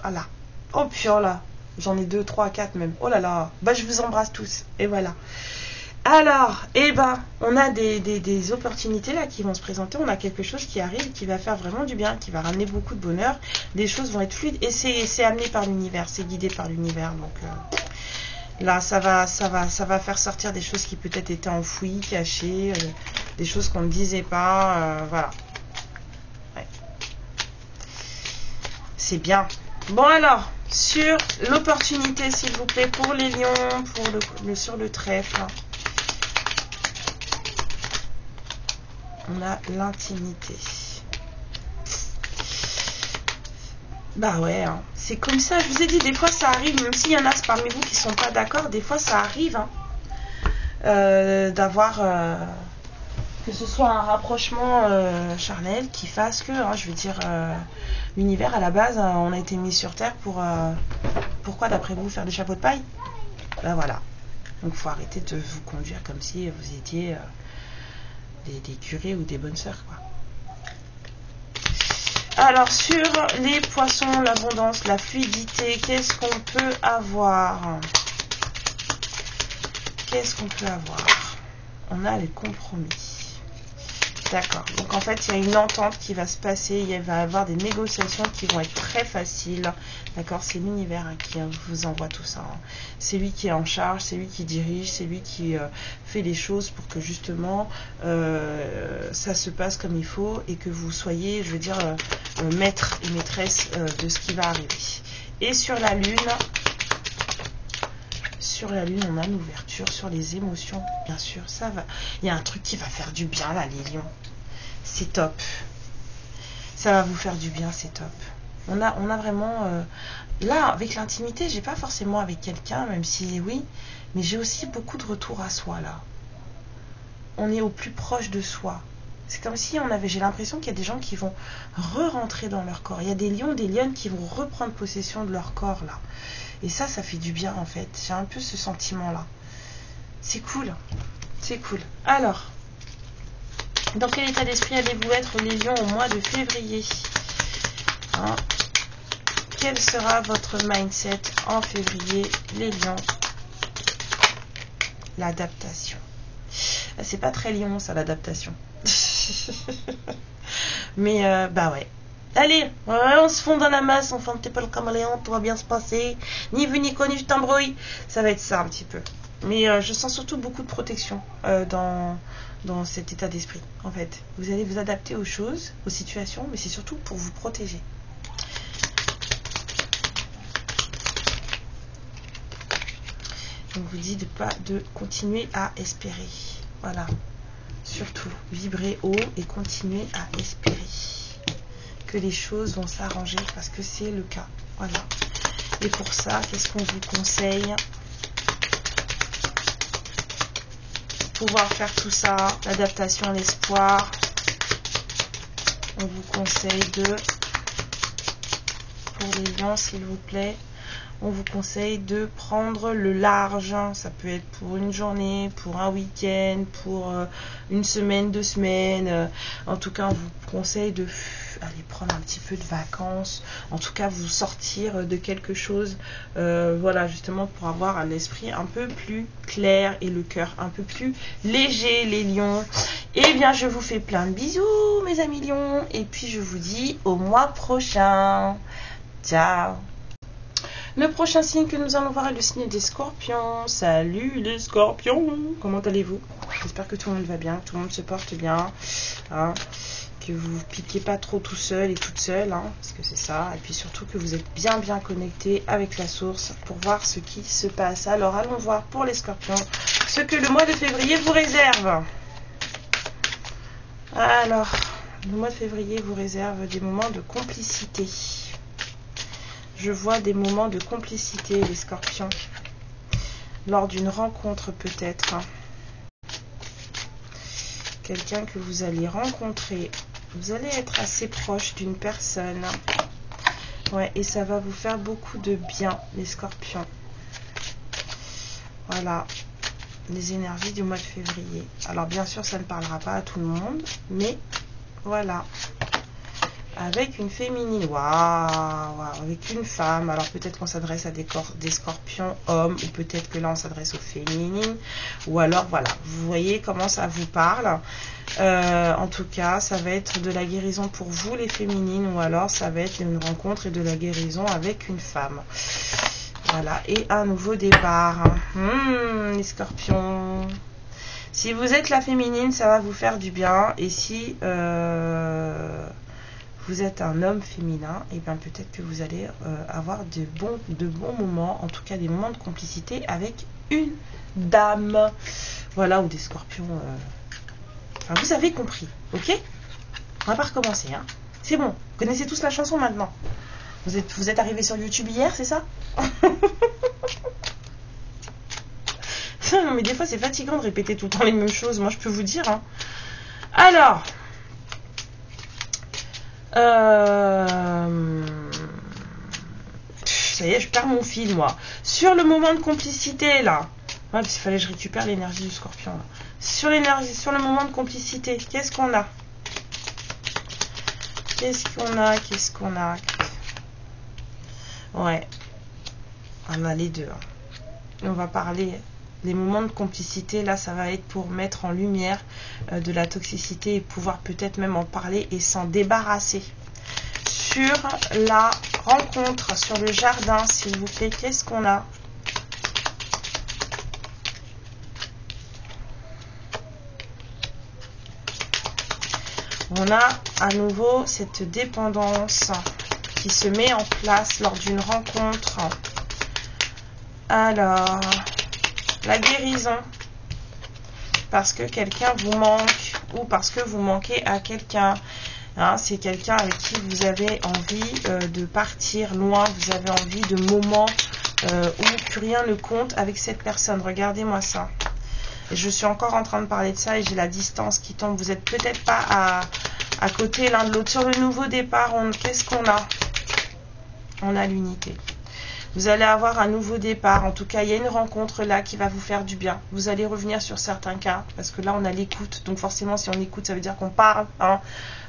Voilà. Oh purée là. J'en ai 2, 3, 4 même. Oh là là. Bah, je vous embrasse tous. Et voilà. Alors, eh ben, on a des opportunités là qui vont se présenter. On a quelque chose qui arrive, qui va faire vraiment du bien, qui va ramener beaucoup de bonheur. Les choses vont être fluides et c'est amené par l'univers, c'est guidé par l'univers. Donc là, ça va faire sortir des choses qui peut-être étaient enfouies, cachées, des choses qu'on ne disait pas. Voilà. Ouais. C'est bien. Bon alors, sur l'opportunité, s'il vous plaît, pour les lions, pour sur le trèfle. On a l'intimité. Bah ouais, hein. C'est comme ça, je vous ai dit, des fois ça arrive, même s'il y en a parmi vous qui sont pas d'accord, des fois ça arrive hein, d'avoir que ce soit un rapprochement charnel qui fasse que, hein, je veux dire, l'univers à la base, on a été mis sur Terre pour pourquoi d'après vous faire des chapeaux de paille? Bah voilà. Donc faut arrêter de vous conduire comme si vous étiez des curés ou des bonnes sœurs quoi. Alors sur les poissons, l'abondance, la fluidité, qu'est-ce qu'on peut avoir? Qu'est-ce qu'on peut avoir? On a les compromis. D'accord. Donc en fait, il y a une entente qui va se passer. Il va y avoir des négociations qui vont être très faciles. D'accord. C'est l'univers hein, qui vous envoie tout ça. Hein. C'est lui qui est en charge, c'est lui qui dirige, c'est lui qui fait les choses pour que justement ça se passe comme il faut et que vous soyez, je veux dire, maître et maîtresse de ce qui va arriver. Et sur la lune. Sur la lune, on a une ouverture sur les émotions. Bien sûr, ça va. Il y a un truc qui va faire du bien là, les lions. C'est top. Ça va vous faire du bien, c'est top. On a vraiment... là, avec l'intimité, j'ai pas forcément avec quelqu'un, même si oui, mais j'ai aussi beaucoup de retour à soi là. On est au plus proche de soi. C'est comme si j'ai l'impression qu'il y a des gens qui vont re-rentrer dans leur corps. Il y a des lions, des lionnes qui vont reprendre possession de leur corps là. Et ça fait du bien en fait. J'ai un peu ce sentiment-là. C'est cool. C'est cool. Alors, dans quel état d'esprit allez-vous être les lions au mois de février hein? Quel sera votre mindset en février les lions? L'adaptation. C'est pas très lion ça, l'adaptation. Mais bah ouais. Allez, on se fond dans la masse, on fait un petit peu le caméléon, tout va bien se passer. Ni vu ni connu, je t'embrouille. Ça va être ça un petit peu. Mais je sens surtout beaucoup de protection dans cet état d'esprit. En fait, vous allez vous adapter aux choses, aux situations, mais c'est surtout pour vous protéger. On vous dit de continuer à espérer. Voilà. Surtout, vibrer haut et continuer à espérer que les choses vont s'arranger parce que c'est le cas. Voilà. Et pour ça, qu'est-ce qu'on vous conseille? Pouvoir faire tout ça, l'adaptation à l'espoir. On vous conseille pour les lions, s'il vous plaît, on vous conseille de prendre le large. Ça peut être pour une journée, pour un week-end, pour une semaine, 2 semaines. En tout cas, on vous conseille de aller prendre un petit peu de vacances. En tout cas, vous sortir de quelque chose. Voilà, justement pour avoir un esprit un peu plus clair et le cœur un peu plus léger, les lions. Eh bien, je vous fais plein de bisous, mes amis lions. Et puis, je vous dis au mois prochain. Ciao. Le prochain signe que nous allons voir est le signe des scorpions. Salut les scorpions. Comment allez-vous? J'espère que tout le monde va bien, que tout le monde se porte bien. Hein, que vous ne piquez pas trop tout seul et toute seule. Hein, parce que c'est ça. Et puis surtout que vous êtes bien connecté avec la source pour voir ce qui se passe. Alors allons voir pour les scorpions ce que le mois de février vous réserve. Alors, le mois de février vous réserve des moments de complicité. Je vois des moments de complicité, les scorpions. Lors d'une rencontre peut-être. Quelqu'un que vous allez rencontrer. Vous allez être assez proche d'une personne. Ouais, et ça va vous faire beaucoup de bien, les scorpions. Voilà. Les énergies du mois de février. Alors bien sûr, ça ne parlera pas à tout le monde. Mais voilà. Avec une féminine, waouh, avec une femme, alors peut-être qu'on s'adresse à des scorpions hommes, ou peut-être que là on s'adresse aux féminines, ou alors voilà, vous voyez comment ça vous parle. En tout cas, ça va être de la guérison pour vous les féminines, ou alors ça va être une rencontre et de la guérison avec une femme. Voilà, et un nouveau départ. Les scorpions. Si vous êtes la féminine, ça va vous faire du bien, et si vous êtes un homme féminin, et bien peut-être que vous allez avoir de bons moments, en tout cas des moments de complicité avec une dame. Voilà, ou des scorpions. Enfin, vous avez compris, ok? On va pas recommencer, hein. C'est bon, vous connaissez tous la chanson maintenant. Vous êtes arrivés sur YouTube hier, c'est ça? Mais des fois c'est fatigant de répéter tout le temps les mêmes choses, moi je peux vous dire, hein. Alors... ça y est, je perds mon fil, moi. Sur le moment de complicité, là. Ouais, parce qu'il fallait que je récupère l'énergie du scorpion, là. Sur le moment de complicité, qu'est-ce qu'on a? Qu'est-ce qu'on a? Ouais. On a les deux. Hein. On va parler... Les moments de complicité, là, ça va être pour mettre en lumière de la toxicité et pouvoir peut-être même en parler et s'en débarrasser. Sur la rencontre, sur le jardin, s'il vous plaît, qu'est-ce qu'on a? On a à nouveau cette dépendance qui se met en place lors d'une rencontre. Alors... la guérison, parce que quelqu'un vous manque ou parce que vous manquez à quelqu'un. Hein, c'est quelqu'un avec qui vous avez envie de partir loin, vous avez envie de moments où plus rien ne compte avec cette personne. Regardez-moi ça. Et je suis encore en train de parler de ça et j'ai la distance qui tombe. Vous n'êtes peut-être pas à côté l'un de l'autre. Sur le nouveau départ, qu'est-ce qu'on a? On a l'unité. Vous allez avoir un nouveau départ. En tout cas, il y a une rencontre là qui va vous faire du bien. Vous allez revenir sur certains cas, parce que là, on a l'écoute. Donc forcément, si on écoute, ça veut dire qu'on parle. Hein.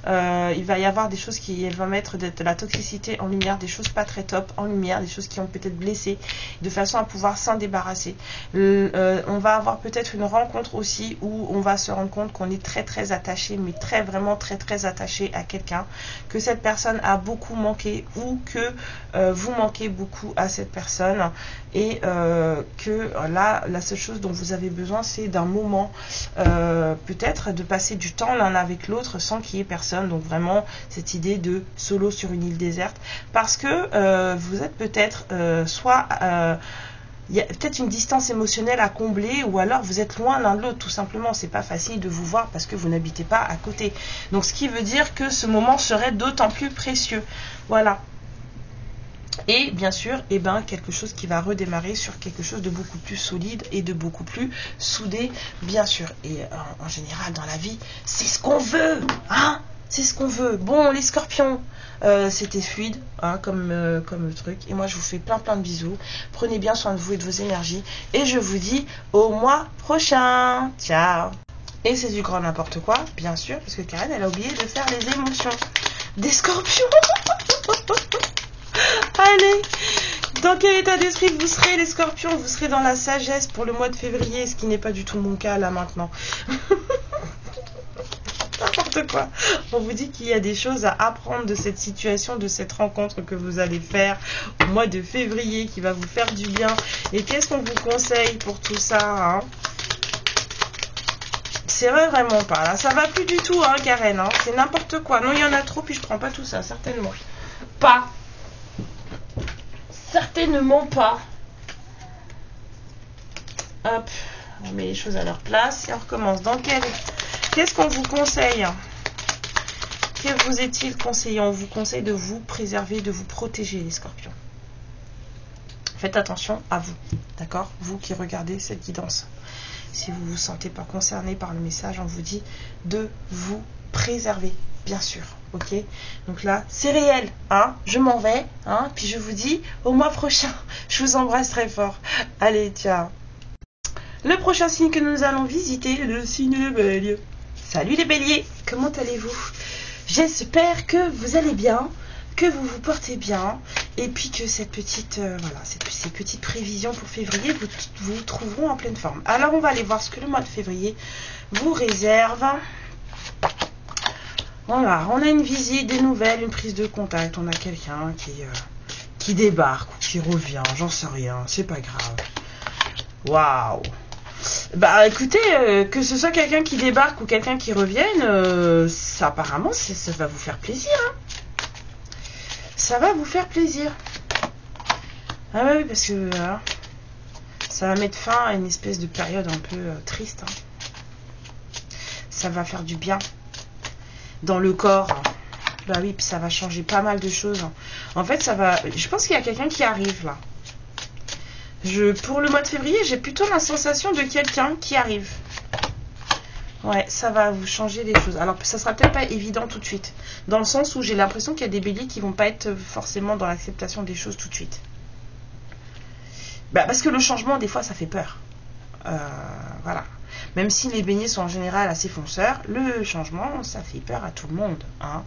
Il va y avoir des choses qui vont mettre de la toxicité en lumière, des choses pas très top en lumière, des choses qui ont peut-être blessé, de façon à pouvoir s'en débarrasser. On va avoir peut-être une rencontre aussi où on va se rendre compte qu'on est très attaché, mais vraiment très attaché à quelqu'un, que cette personne a beaucoup manqué ou que vous manquez beaucoup à cette personne et que là, la seule chose dont vous avez besoin, c'est d'un moment, peut-être de passer du temps l'un avec l'autre sans qu'il y ait personne. Donc vraiment cette idée de solo sur une île déserte, parce que vous êtes peut-être soit il y a peut-être une distance émotionnelle à combler, ou alors vous êtes loin l'un de l'autre, tout simplement. C'est pas facile de vous voir parce que vous n'habitez pas à côté. Donc ce qui veut dire que ce moment serait d'autant plus précieux. Voilà. Et bien sûr, quelque chose qui va redémarrer sur quelque chose de beaucoup plus solide et de beaucoup plus soudé, bien sûr. Et en général, dans la vie, c'est ce qu'on veut, hein. C'est ce qu'on veut. Bon, les scorpions, C'était fluide, hein, comme truc. Et moi, je vous fais plein de bisous. Prenez bien soin de vous et de vos énergies. Et je vous dis au mois prochain. Ciao. Et c'est du grand n'importe quoi, bien sûr, parce que Karen, elle a oublié de faire les émotions des scorpions. Allez, dans quel état d'esprit vous serez les scorpions? Vous serez dans la sagesse pour le mois de février, ce qui n'est pas du tout mon cas là maintenant. N'importe quoi. On vous dit qu'il y a des choses à apprendre de cette situation, de cette rencontre que vous allez faire au mois de février, qui va vous faire du bien. Et qu'est-ce qu'on vous conseille pour tout ça, hein? C'est vrai, vraiment pas. Là, ça va plus du tout, hein, Karen. Hein. C'est n'importe quoi. Non, il y en a trop, puis je prends pas tout ça, certainement. Pas. Certainement pas. Hop, on met les choses à leur place et on recommence. Qu'est-ce qu'on vous conseille? Que vous est-il conseillé? On vous conseille de vous préserver, de vous protéger, les scorpions. Faites attention à vous, d'accord? Vous qui regardez cette guidance. Si vous ne vous sentez pas concerné par le message, on vous dit de vous préserver, bien sûr, ok? Donc là, c'est réel, hein? Je m'en vais, hein? Puis je vous dis au mois prochain. Je vous embrasse très fort. Allez, ciao. Le prochain signe que nous allons visiter, le signe de Bélier. Salut les béliers, comment allez-vous? J'espère que vous allez bien, que vous vous portez bien, et puis que cette petite, ces petites prévisions pour février vous trouveront en pleine forme. Alors on va aller voir ce que le mois de février vous réserve. Voilà, on a une visite, des nouvelles, une prise de contact, on a quelqu'un qui débarque, ou qui revient, j'en sais rien, c'est pas grave. Waouh! Bah écoutez, que ce soit quelqu'un qui débarque ou quelqu'un qui revienne, ça apparemment ça va vous faire plaisir, hein. Ça va vous faire plaisir. Ah oui, parce que ça va mettre fin à une espèce de période un peu triste, hein. Ça va faire du bien dans le corps, hein. Bah oui, puis ça va changer pas mal de choses, hein. En fait, je pense qu'il y a quelqu'un qui arrive là. Pour le mois de février, j'ai plutôt la sensation de quelqu'un qui arrive. Ouais, ça va vous changer des choses. Alors, ça sera peut-être pas évident tout de suite. Dans le sens où j'ai l'impression qu'il y a des béliers qui vont pas être forcément dans l'acceptation des choses tout de suite. Bah, parce que le changement, des fois, ça fait peur. Voilà. Même si les béliers sont en général assez fonceurs, le changement, ça fait peur à tout le monde, hein.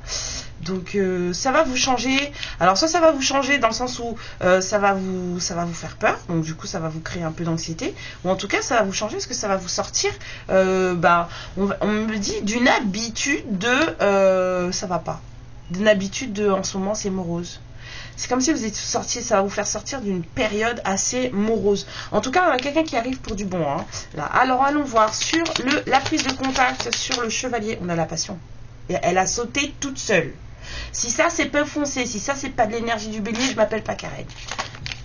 Donc ça va vous changer. Alors soit ça va vous changer dans le sens où ça va vous faire peur, donc du coup ça va vous créer un peu d'anxiété, ou en tout cas ça va vous changer parce que ça va vous sortir, on me dit d'une habitude de ça va pas, d'une habitude de en ce moment c'est morose. C'est comme si vous étiez sorti, ça va vous faire sortir d'une période assez morose. En tout cas, on a quelqu'un qui arrive pour du bon, hein, là. Alors allons voir sur la prise de contact sur le chevalier. On a la passion. Et elle a sauté toute seule. Si ça c'est peu foncé, si ça c'est pas de l'énergie du bélier, je m'appelle pas Karen.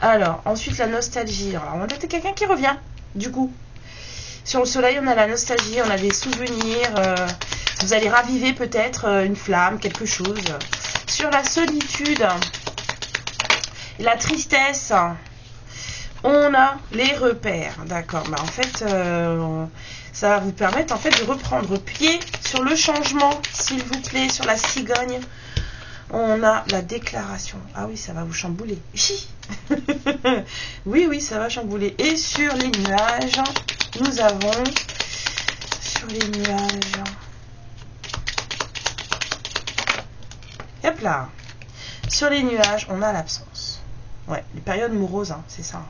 Alors ensuite la nostalgie. Alors on a peut-être quelqu'un qui revient. Du coup, sur le soleil on a la nostalgie, on a des souvenirs. Vous allez raviver peut-être une flamme, quelque chose. Sur la solitude. La tristesse, on a les repères, d'accord. Bah en fait, ça va vous permettre en fait de reprendre pied sur le changement, s'il vous plaît, sur la cigogne. On a la déclaration. Ah oui, ça va vous chambouler. Oui, ça va chambouler. Et sur les nuages, nous avons sur les nuages. Hop là. Sur les nuages, on a l'absence. Ouais, les périodes moroses, hein, c'est ça.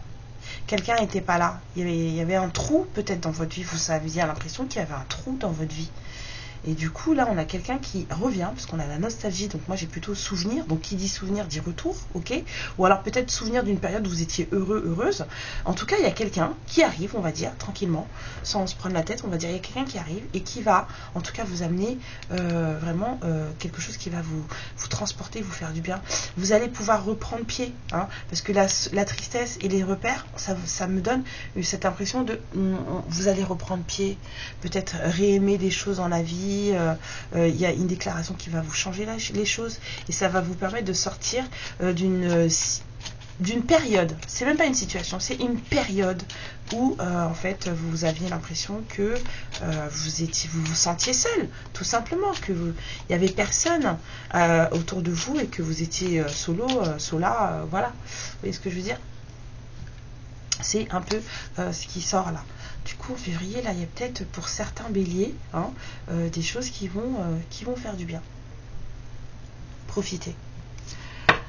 Quelqu'un n'était pas là. Il y avait un trou peut-être dans votre vie. Vous aviez l'impression qu'il y avait un trou dans votre vie. Et du coup, là, on a quelqu'un qui revient, parce qu'on a la nostalgie. Donc moi, j'ai plutôt souvenir. Donc qui dit souvenir dit retour, ok. Ou alors peut-être souvenir d'une période où vous étiez heureux, heureuse. En tout cas, il y a quelqu'un qui arrive, on va dire, tranquillement, sans se prendre la tête. On va dire, il y a quelqu'un qui arrive et qui va, en tout cas, vous amener vraiment quelque chose qui va vous transporter, vous faire du bien. Vous allez pouvoir reprendre pied, hein, parce que la tristesse et les repères, ça me donne cette impression de vous allez reprendre pied, peut-être réaimer des choses dans la vie. Il y a une déclaration qui va vous changer les choses et ça va vous permettre de sortir d'une d'une période, c'est même pas une situation, c'est une période où en fait vous aviez l'impression que vous vous sentiez seul, tout simplement, que il y avait personne autour de vous et que vous étiez sola, voilà. Vous voyez ce que je veux dire? C'est un peu ce qui sort là. Du coup, en février, là, il y a peut-être pour certains béliers des choses qui vont faire du bien. Profitez.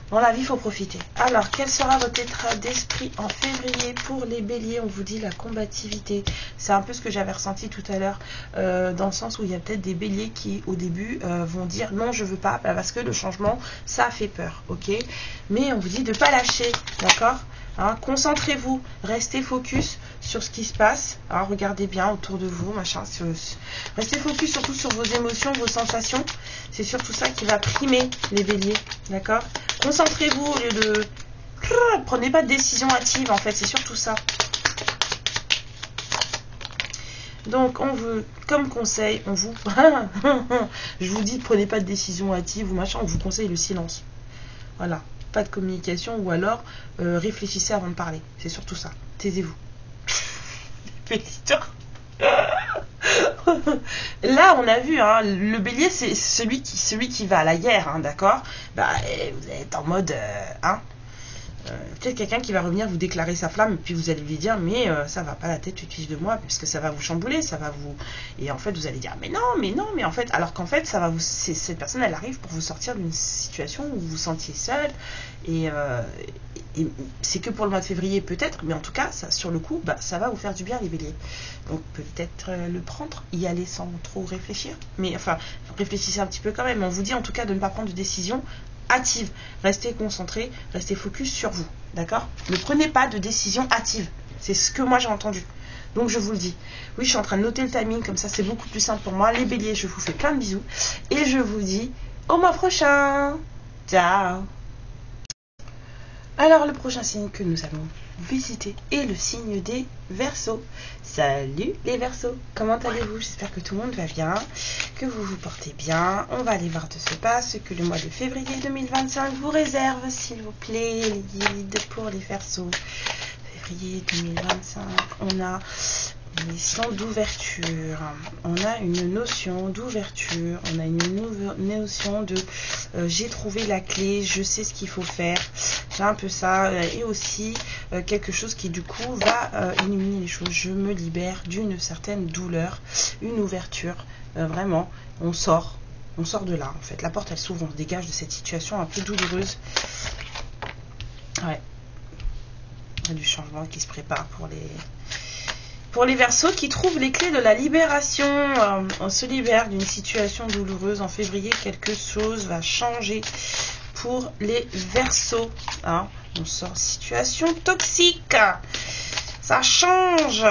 Dans la vie, il faut profiter. Alors, quel sera votre état d'esprit en février pour les béliers? On vous dit la combativité. C'est un peu ce que j'avais ressenti tout à l'heure, dans le sens où il y a peut-être des béliers qui, au début, vont dire non, je veux pas, parce que le changement, ça fait peur, ok? Mais on vous dit de ne pas lâcher, d'accord? Concentrez-vous, restez focus sur ce qui se passe. Alors, regardez bien autour de vous, machin. Restez focus surtout sur vos émotions, vos sensations. C'est surtout ça qui va primer les béliers, d'accord? Concentrez-vous au lieu de... Prenez pas de décision hâtive, en fait, c'est surtout ça. Donc, on veut, comme conseil, on vous... Je vous dis, prenez pas de décision hâtive ou machin, on vous conseille le silence. Voilà. Pas de communication, ou alors réfléchissez avant de parler. C'est surtout ça. Taisez-vous. Là, on a vu, le bélier, c'est celui qui va à la guerre, d'accord? Vous êtes en mode, peut-être quelqu'un qui va revenir vous déclarer sa flamme, et puis vous allez lui dire, mais ça va pas la tête, tu te fiches de moi, puisque ça va vous chambouler, ça va vous... Et en fait, vous allez dire, mais non, mais en fait, alors qu'en fait, ça va vous... cette personne, elle arrive pour vous sortir d'une situation où vous vous sentiez seul, et c'est que pour le mois de février, peut-être, mais en tout cas, ça, sur le coup, ça va vous faire du bien, les béliers. Donc, peut-être le prendre, y aller sans trop réfléchir, mais enfin, réfléchissez un petit peu quand même. On vous dit, en tout cas, de ne pas prendre de décision hâtive. Restez concentré, restez focus sur vous, d'accord? Ne prenez pas de décision hâtive. C'est ce que moi j'ai entendu. Donc je vous le dis. Oui, je suis en train de noter le timing, comme ça c'est beaucoup plus simple pour moi. Les béliers, je vous fais plein de bisous. Et je vous dis au mois prochain. Ciao. Alors le prochain signe que nous allons visiter est le signe des Verseaux. Salut les Verseaux, comment allez-vous? J'espère que tout le monde va bien, que vous vous portez bien. On va aller voir de ce pas ce que le mois de février 2025 vous réserve, s'il vous plaît, les guides pour les Verseaux. Février 2025, on a une notion d'ouverture, on a une notion d'ouverture, on a une notion de j'ai trouvé la clé, je sais ce qu'il faut faire, j'ai un peu ça, et aussi quelque chose qui du coup va illuminer les choses. Je me libère d'une certaine douleur, une ouverture, vraiment, on sort de là en fait, la porte elle s'ouvre, on se dégage de cette situation un peu douloureuse. Ouais, il y a du changement qui se prépare pour les Verseaux qui trouvent les clés de la libération. On se libère d'une situation douloureuse en février. Quelque chose va changer pour les Verseaux. On sort situation toxique. Ça change.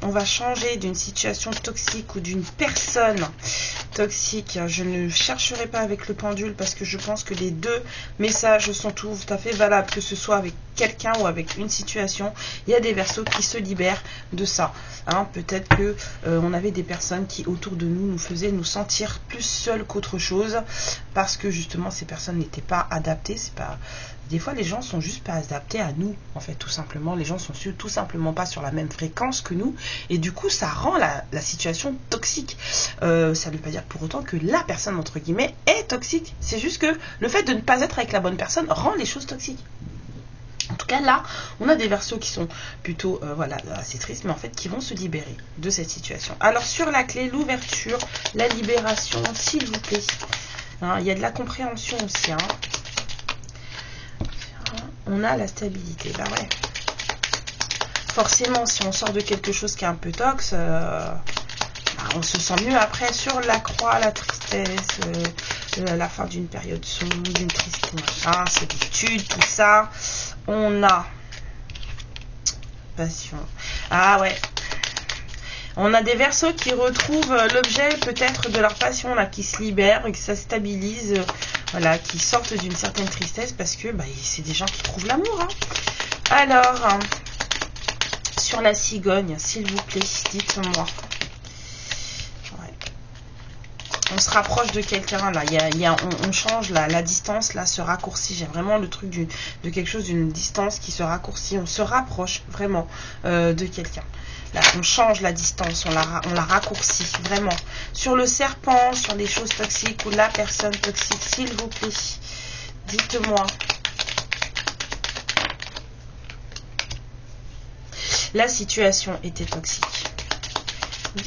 On va changer d'une situation toxique ou d'une personne toxique. Je ne chercherai pas avec le pendule parce que je pense que les deux messages sont tout à fait valables, que ce soit avec quelqu'un ou avec une situation. Il y a des Verseaux qui se libèrent de ça. Peut-être que on avait des personnes qui autour de nous faisaient nous sentir plus seuls qu'autre chose parce que justement ces personnes n'étaient pas adaptées. C'est pas... Des fois, les gens sont juste pas adaptés à nous, en fait, tout simplement. Les gens sont tout simplement pas sur la même fréquence que nous. Et du coup, ça rend la situation toxique. Ça ne veut pas dire pour autant que la personne, entre guillemets, est toxique. C'est juste que le fait de ne pas être avec la bonne personne rend les choses toxiques. En tout cas, là, on a des Verseaux qui sont plutôt, assez tristes, mais en fait, qui vont se libérer de cette situation. Alors, sur la clé, l'ouverture, la libération, s'il vous plaît. Il y a de la compréhension aussi, On a la stabilité, ouais. Forcément, si on sort de quelque chose qui est un peu tox, on se sent mieux après. Sur la croix, la tristesse, la fin d'une période sombre, d'une triste machin, solitude, tout ça. On a passion. Ouais. On a des Verseaux qui retrouvent l'objet peut-être de leur passion, là, qui se libère et que ça stabilise. Qui sortent d'une certaine tristesse parce que c'est des gens qui trouvent l'amour. Alors, sur la cigogne, s'il vous plaît, dites-moi. se rapproche de quelqu'un, là. On change, la distance, là, se raccourcit. J'ai vraiment le truc de quelque chose, d'une distance qui se raccourcit. On se rapproche vraiment de quelqu'un. Là, on change la distance, on la raccourcit, vraiment. Sur le serpent, sur les choses toxiques ou la personne toxique, s'il vous plaît, dites-moi. La situation était toxique.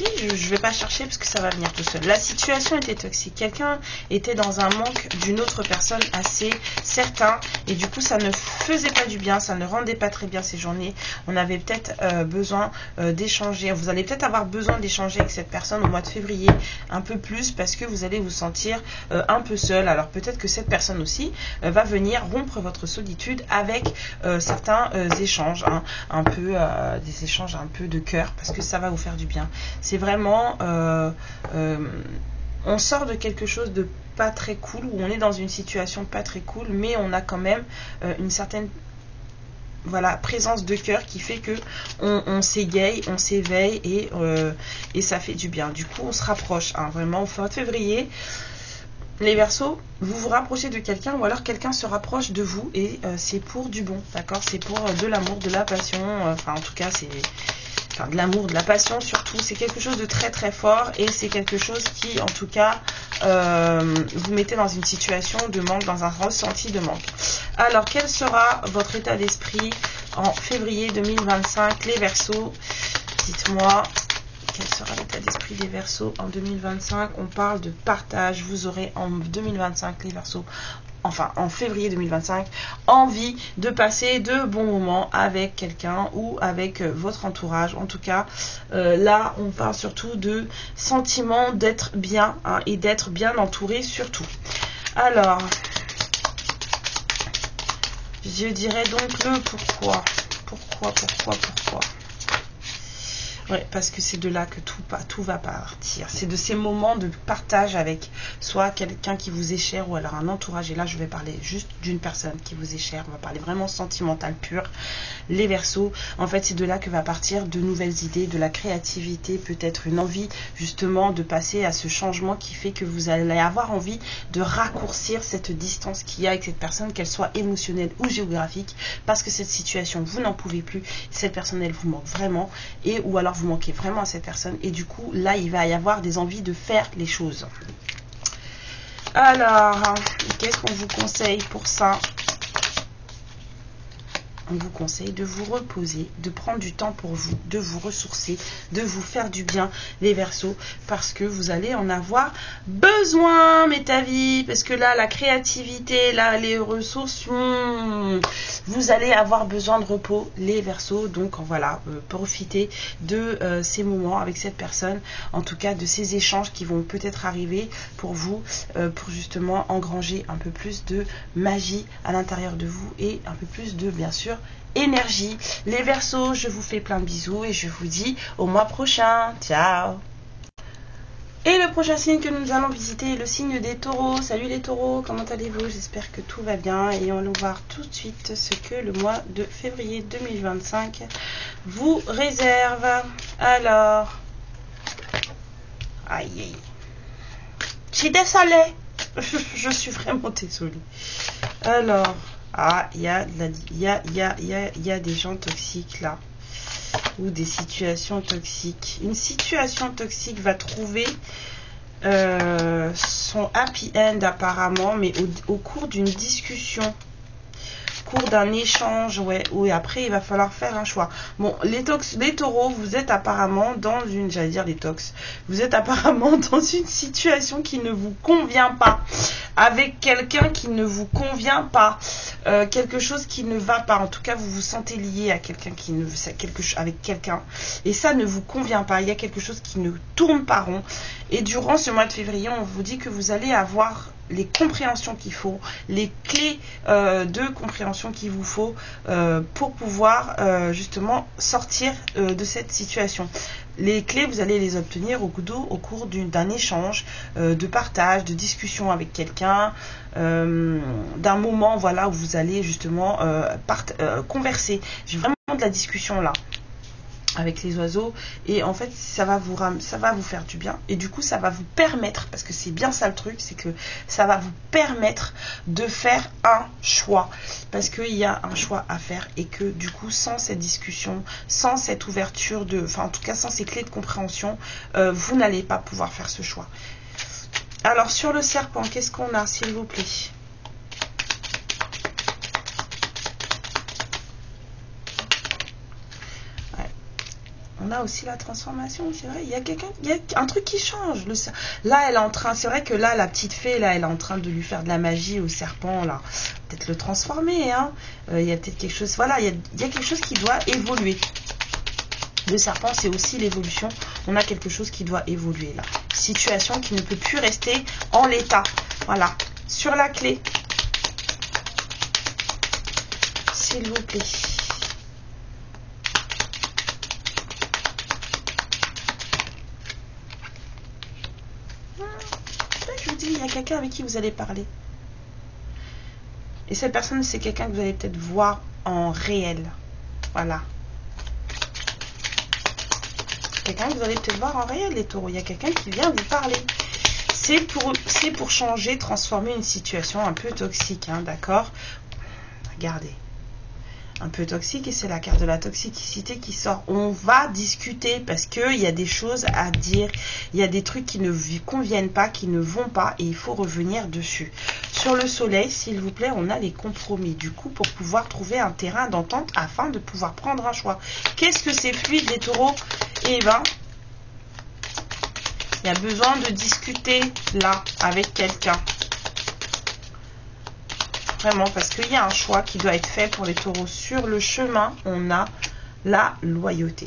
Oui, je ne vais pas chercher parce que ça va venir tout seul. La situation était toxique. Quelqu'un était dans un manque d'une autre personne assez certain. Et du coup, ça ne faisait pas du bien. Ça ne rendait pas très bien ces journées. On avait peut-être besoin d'échanger. Vous allez peut-être avoir besoin d'échanger avec cette personne au mois de février un peu plus parce que vous allez vous sentir un peu seul. Alors peut-être que cette personne aussi va venir rompre votre solitude avec certains échanges. Hein, un peu des échanges un peu de cœur parce que ça va vous faire du bien. C'est vraiment, on sort de quelque chose de pas très cool, où on est dans une situation pas très cool, mais on a quand même une certaine présence de cœur qui fait que on s'égaye, on s'éveille et ça fait du bien. Du coup, on se rapproche, hein, vraiment, au fin de février. Les Verseaux, vous vous rapprochez de quelqu'un ou alors quelqu'un se rapproche de vous et c'est pour du bon, d'accord? C'est pour de l'amour, de la passion, en tout cas, c'est... Enfin, de l'amour, de la passion surtout, c'est quelque chose de très très fort et c'est quelque chose qui en tout cas vous mettez dans une situation de manque, dans un ressenti de manque. Alors quel sera votre état d'esprit en février 2025 les Verseaux? Dites-moi quel sera l'état d'esprit des Verseaux en 2025. On parle de partage, vous aurez en 2025 les Verseaux, enfin en février 2025, envie de passer de bons moments avec quelqu'un ou avec votre entourage. En tout cas, là, on parle surtout de sentiment d'être bien, hein, et d'être bien entouré surtout. Alors, je dirais donc le pourquoi. Pourquoi? Oui, parce que c'est de là que tout va partir. C'est de ces moments de partage avec soit quelqu'un qui vous est cher ou alors un entourage. Et là, je vais parler juste d'une personne qui vous est chère. On va parler vraiment sentimental pur. Les Verseaux, en fait, c'est de là que va partir de nouvelles idées, de la créativité, peut-être une envie justement de passer à ce changement qui fait que vous allez avoir envie de raccourcir cette distance qu'il y a avec cette personne, qu'elle soit émotionnelle ou géographique, parce que cette situation, vous n'en pouvez plus. Cette personne, elle vous manque vraiment, et ou alors vous manquez vraiment à cette personne, et du coup, là, il va y avoir des envies de faire les choses. Alors, qu'est-ce qu'on vous conseille pour ça ? On vous conseille de vous reposer, de prendre du temps pour vous, de vous ressourcer, de vous faire du bien, les Verseaux, parce que vous allez en avoir besoin, mes avis, parce que là, la créativité, là, les ressources, vous allez avoir besoin de repos, les Verseaux, donc voilà, profitez de ces moments avec cette personne, en tout cas de ces échanges qui vont peut-être arriver pour vous, pour justement engranger un peu plus de magie à l'intérieur de vous et un peu plus de, bien sûr, énergie. Les Verseaux, je vous fais plein de bisous et je vous dis au mois prochain. Ciao. Et le prochain signe que nous allons visiter est le signe des Taureaux. Salut les Taureaux, comment allez-vous? J'espère que tout va bien et on va voir tout de suite ce que le mois de février 2025 vous réserve. Alors, aïe aïe, j'ai désolé. Je suis vraiment désolée. Alors, il y a des gens toxiques là, ou des situations toxiques. Une situation toxique va trouver son happy end apparemment, mais au cours d'une discussion, au cours d'un échange, et après il va falloir faire un choix. Bon, les Taureaux, vous êtes apparemment dans une, vous êtes apparemment dans une situation qui ne vous convient pas, avec quelqu'un qui ne vous convient pas, quelque chose qui ne va pas. En tout cas, vous vous sentez lié à quelqu'un avec quelqu'un, et ça ne vous convient pas. Il y a quelque chose qui ne tourne pas rond. Et durant ce mois de février, on vous dit que vous allez avoir les compréhensions qu'il faut, les clés de compréhension qu'il vous faut pour pouvoir justement sortir de cette situation. Les clés, vous allez les obtenir au cours d'un échange, de partage, de discussion avec quelqu'un, d'un moment, voilà, où vous allez justement converser. J'ai vraiment de la discussion là. avec les oiseaux, et en fait ça va vous faire du bien, et du coup ça va vous permettre, parce que c'est bien ça le truc, c'est que ça va vous permettre de faire un choix, parce qu'il y a un choix à faire, et que du coup sans cette discussion, sans cette ouverture en tout cas sans ces clés de compréhension, vous n'allez pas pouvoir faire ce choix. Alors sur le serpent, qu'est-ce qu'on a s'il vous plaît? On a aussi la transformation, c'est vrai. Il y a un truc qui change. Là, elle est en train, c'est vrai que là, la petite fée, là, elle est en train de lui faire de la magie au serpent, là. Peut-être le transformer, hein. Il y a peut-être quelque chose, voilà, il y a quelque chose qui doit évoluer. Le serpent, c'est aussi l'évolution. On a quelque chose qui doit évoluer, là. Situation qui ne peut plus rester en l'état. Voilà. Sur la clé. S'il vous plaît. Je vous dis, il y a quelqu'un avec qui vous allez parler. Et cette personne, c'est quelqu'un que vous allez peut-être voir en réel. Voilà. Quelqu'un que vous allez peut-être voir en réel, les taureaux. Il y a quelqu'un qui vient vous parler. C'est pour changer, transformer une situation un peu toxique, hein, d'accord? Regardez. Un peu toxique, et c'est la carte de la toxicité qui sort. On va discuter parce qu'il y a des choses à dire, il y a des trucs qui ne vous conviennent pas, qui ne vont pas, et il faut revenir dessus. Sur le soleil, s'il vous plaît, on a les compromis, du coup, pour pouvoir trouver un terrain d'entente afin de pouvoir prendre un choix. Qu'est-ce que c'est fluide, les taureaux? Eh bien, il y a besoin de discuter là avec quelqu'un. Vraiment, parce qu'il y a un choix qui doit être fait pour les taureaux. Sur le chemin, on a la loyauté.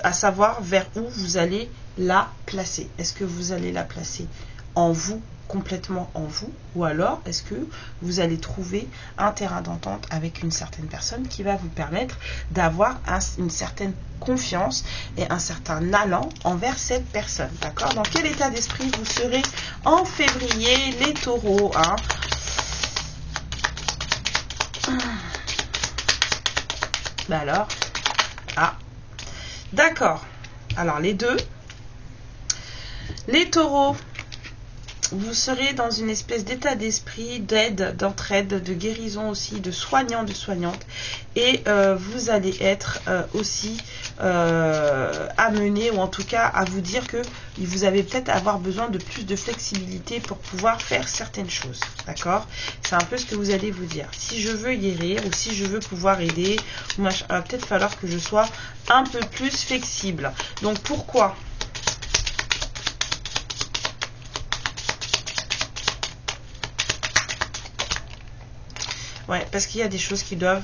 À savoir vers où vous allez la placer. Est-ce que vous allez la placer en vous, complètement en vous, ou alors est-ce que vous allez trouver un terrain d'entente avec une certaine personne qui va vous permettre d'avoir une certaine confiance et un certain allant envers cette personne. D'accord? Dans quel état d'esprit vous serez en février, les taureaux, hein? Bah alors, d'accord. Alors les deux, les taureaux, vous serez dans une espèce d'état d'esprit d'aide, d'entraide, de guérison aussi, de soignant, de soignante, et vous allez être aussi amené, ou en tout cas à vous dire que vous allez peut-être avoir besoin de plus de flexibilité pour pouvoir faire certaines choses, d'accord? C'est un peu ce que vous allez vous dire. Si je veux guérir, ou si je veux pouvoir aider, il va peut-être falloir que je sois un peu plus flexible. Donc pourquoi? Ouais, parce qu'il y a des choses qui doivent...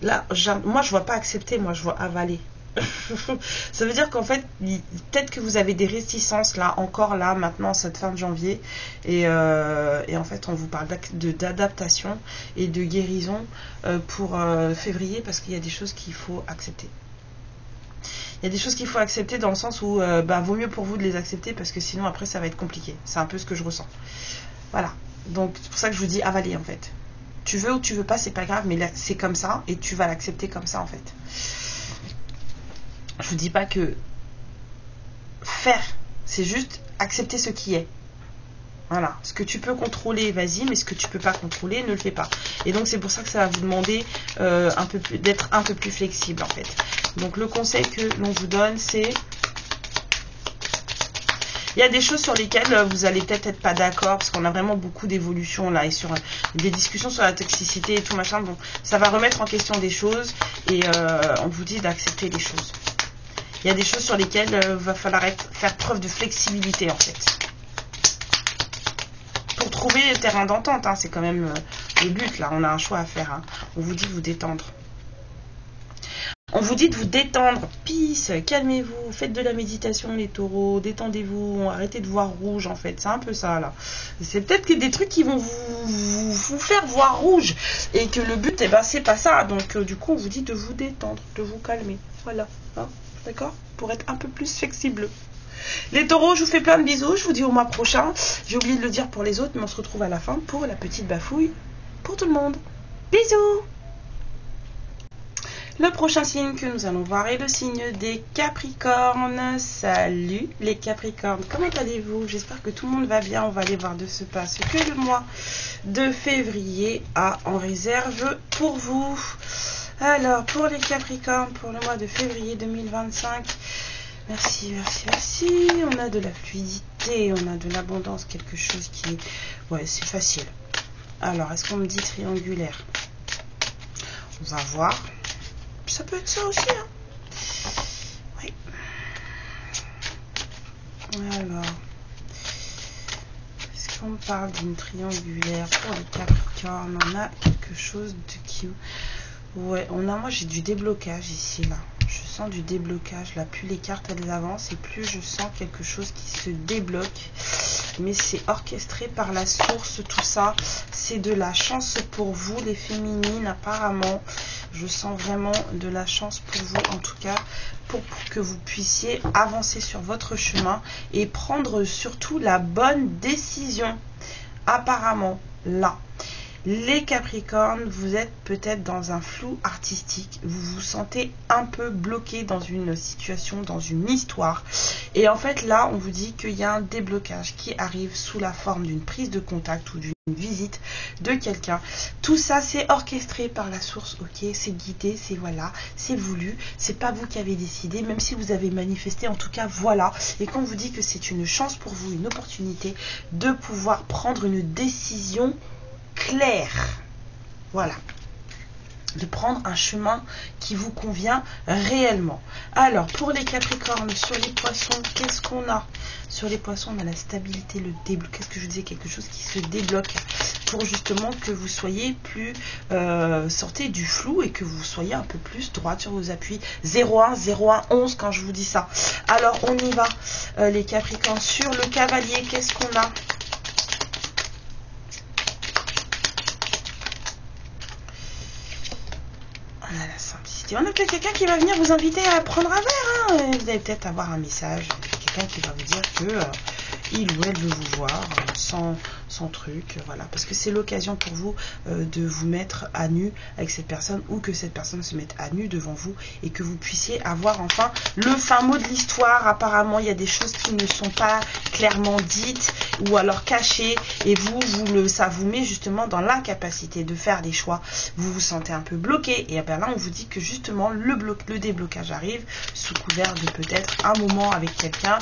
Là, moi, je vois pas accepter, moi, je vois avaler. Ça veut dire qu'en fait, peut-être que vous avez des réticences, là, encore là, maintenant, cette fin de janvier. Et en fait, on vous parle d'adaptation et de guérison pour février, parce qu'il y a des choses qu'il faut accepter. Il y a des choses qu'il faut accepter dans le sens où vaut mieux pour vous de les accepter, parce que sinon après ça va être compliqué. C'est un peu ce que je ressens. Voilà. Donc c'est pour ça que je vous dis avaler en fait. Tu veux ou tu veux pas, c'est pas grave, mais là c'est comme ça et tu vas l'accepter comme ça en fait. Je vous dis pas que faire, c'est juste accepter ce qui est. Voilà, ce que tu peux contrôler, vas-y, mais ce que tu peux pas contrôler, ne le fais pas. Et donc c'est pour ça que ça va vous demander d'être un peu plus flexible en fait. Donc le conseil que l'on vous donne, c'est... Il y a des choses sur lesquelles vous allez peut-être être pas d'accord, parce qu'on a vraiment beaucoup d'évolutions là, et sur des discussions sur la toxicité et tout machin. Bon, ça va remettre en question des choses, et on vous dit d'accepter les choses. Il y a des choses sur lesquelles va falloir faire preuve de flexibilité en fait. Pour trouver le terrain d'entente, hein, c'est quand même le but là, on a un choix à faire. Hein. On vous dit de vous détendre. On vous dit de vous détendre, peace, calmez-vous, faites de la méditation les taureaux, détendez-vous, arrêtez de voir rouge en fait, c'est un peu ça là. C'est peut-être que des trucs qui vont vous faire voir rouge, et que le but, c'est pas ça. Donc du coup on vous dit de vous détendre, de vous calmer, voilà, hein, d'accord? Pour être un peu plus flexible. Les taureaux, je vous fais plein de bisous, je vous dis au mois prochain. J'ai oublié de le dire pour les autres, mais on se retrouve à la fin pour la petite bafouille pour tout le monde. Bisous! Le prochain signe que nous allons voir est le signe des Capricornes. Salut les Capricornes, comment allez-vous? J'espère que tout le monde va bien. On va aller voir de ce pas ce que le mois de février a en réserve pour vous. Alors, pour les Capricornes, pour le mois de février 2025, merci, merci, merci. On a de la fluidité, on a de l'abondance, quelque chose qui est... Ouais, c'est facile. Alors, est-ce qu'on me dit triangulaire? On va voir. Ça peut être ça aussi, hein. Oui. Alors, est-ce qu'on parle d'une triangulaire pour les Capricornes? On a quelque chose de qui... Ouais, moi j'ai du déblocage ici, là. Je sens du déblocage. Là, plus les cartes elles avancent et plus je sens quelque chose qui se débloque. Mais c'est orchestré par la source, tout ça. C'est de la chance pour vous, les féminines, apparemment. Je sens vraiment de la chance pour vous, en tout cas, pour que vous puissiez avancer sur votre chemin et prendre surtout la bonne décision. Apparemment, là. Les Capricornes, vous êtes peut-être dans un flou artistique. Vous vous sentez un peu bloqué dans une situation, dans une histoire. Et en fait, là, on vous dit qu'il y a un déblocage qui arrive sous la forme d'une prise de contact ou d'une visite de quelqu'un. Tout ça, c'est orchestré par la source, ok? C'est guidé, c'est voilà, c'est voulu. C'est pas vous qui avez décidé, même si vous avez manifesté, en tout cas, voilà. Et quand on vous dit que c'est une chance pour vous, une opportunité de pouvoir prendre une décision clair, voilà, de prendre un chemin qui vous convient réellement. Alors, pour les Capricornes, sur les Poissons, qu'est-ce qu'on a? Sur les Poissons, on a la stabilité, le débloc. Qu'est-ce que je disais? Quelque chose qui se débloque pour justement que vous soyez plus sortez du flou et que vous soyez un peu plus droit sur vos appuis. 01, 01, 11 quand je vous dis ça. Alors, on y va, les Capricornes. Sur le Cavalier, qu'est-ce qu'on a? On a la simplicité. On a peut-être quelqu'un qui va venir vous inviter à prendre un verre. Hein. Vous allez peut-être avoir un message. Quelqu'un qui va vous dire que il ou elle veut vous voir sans truc. Voilà. Parce que c'est l'occasion pour vous de vous mettre à nu avec cette personne ou que cette personne se mette à nu devant vous et que vous puissiez avoir enfin le fin mot de l'histoire. Apparemment, il y a des choses qui ne sont pas clairement dites ou alors cachées et ça vous met justement dans l'incapacité de faire des choix. Vous vous sentez un peu bloqué et bien là, on vous dit que justement le déblocage arrive sous couvert de peut-être un moment avec quelqu'un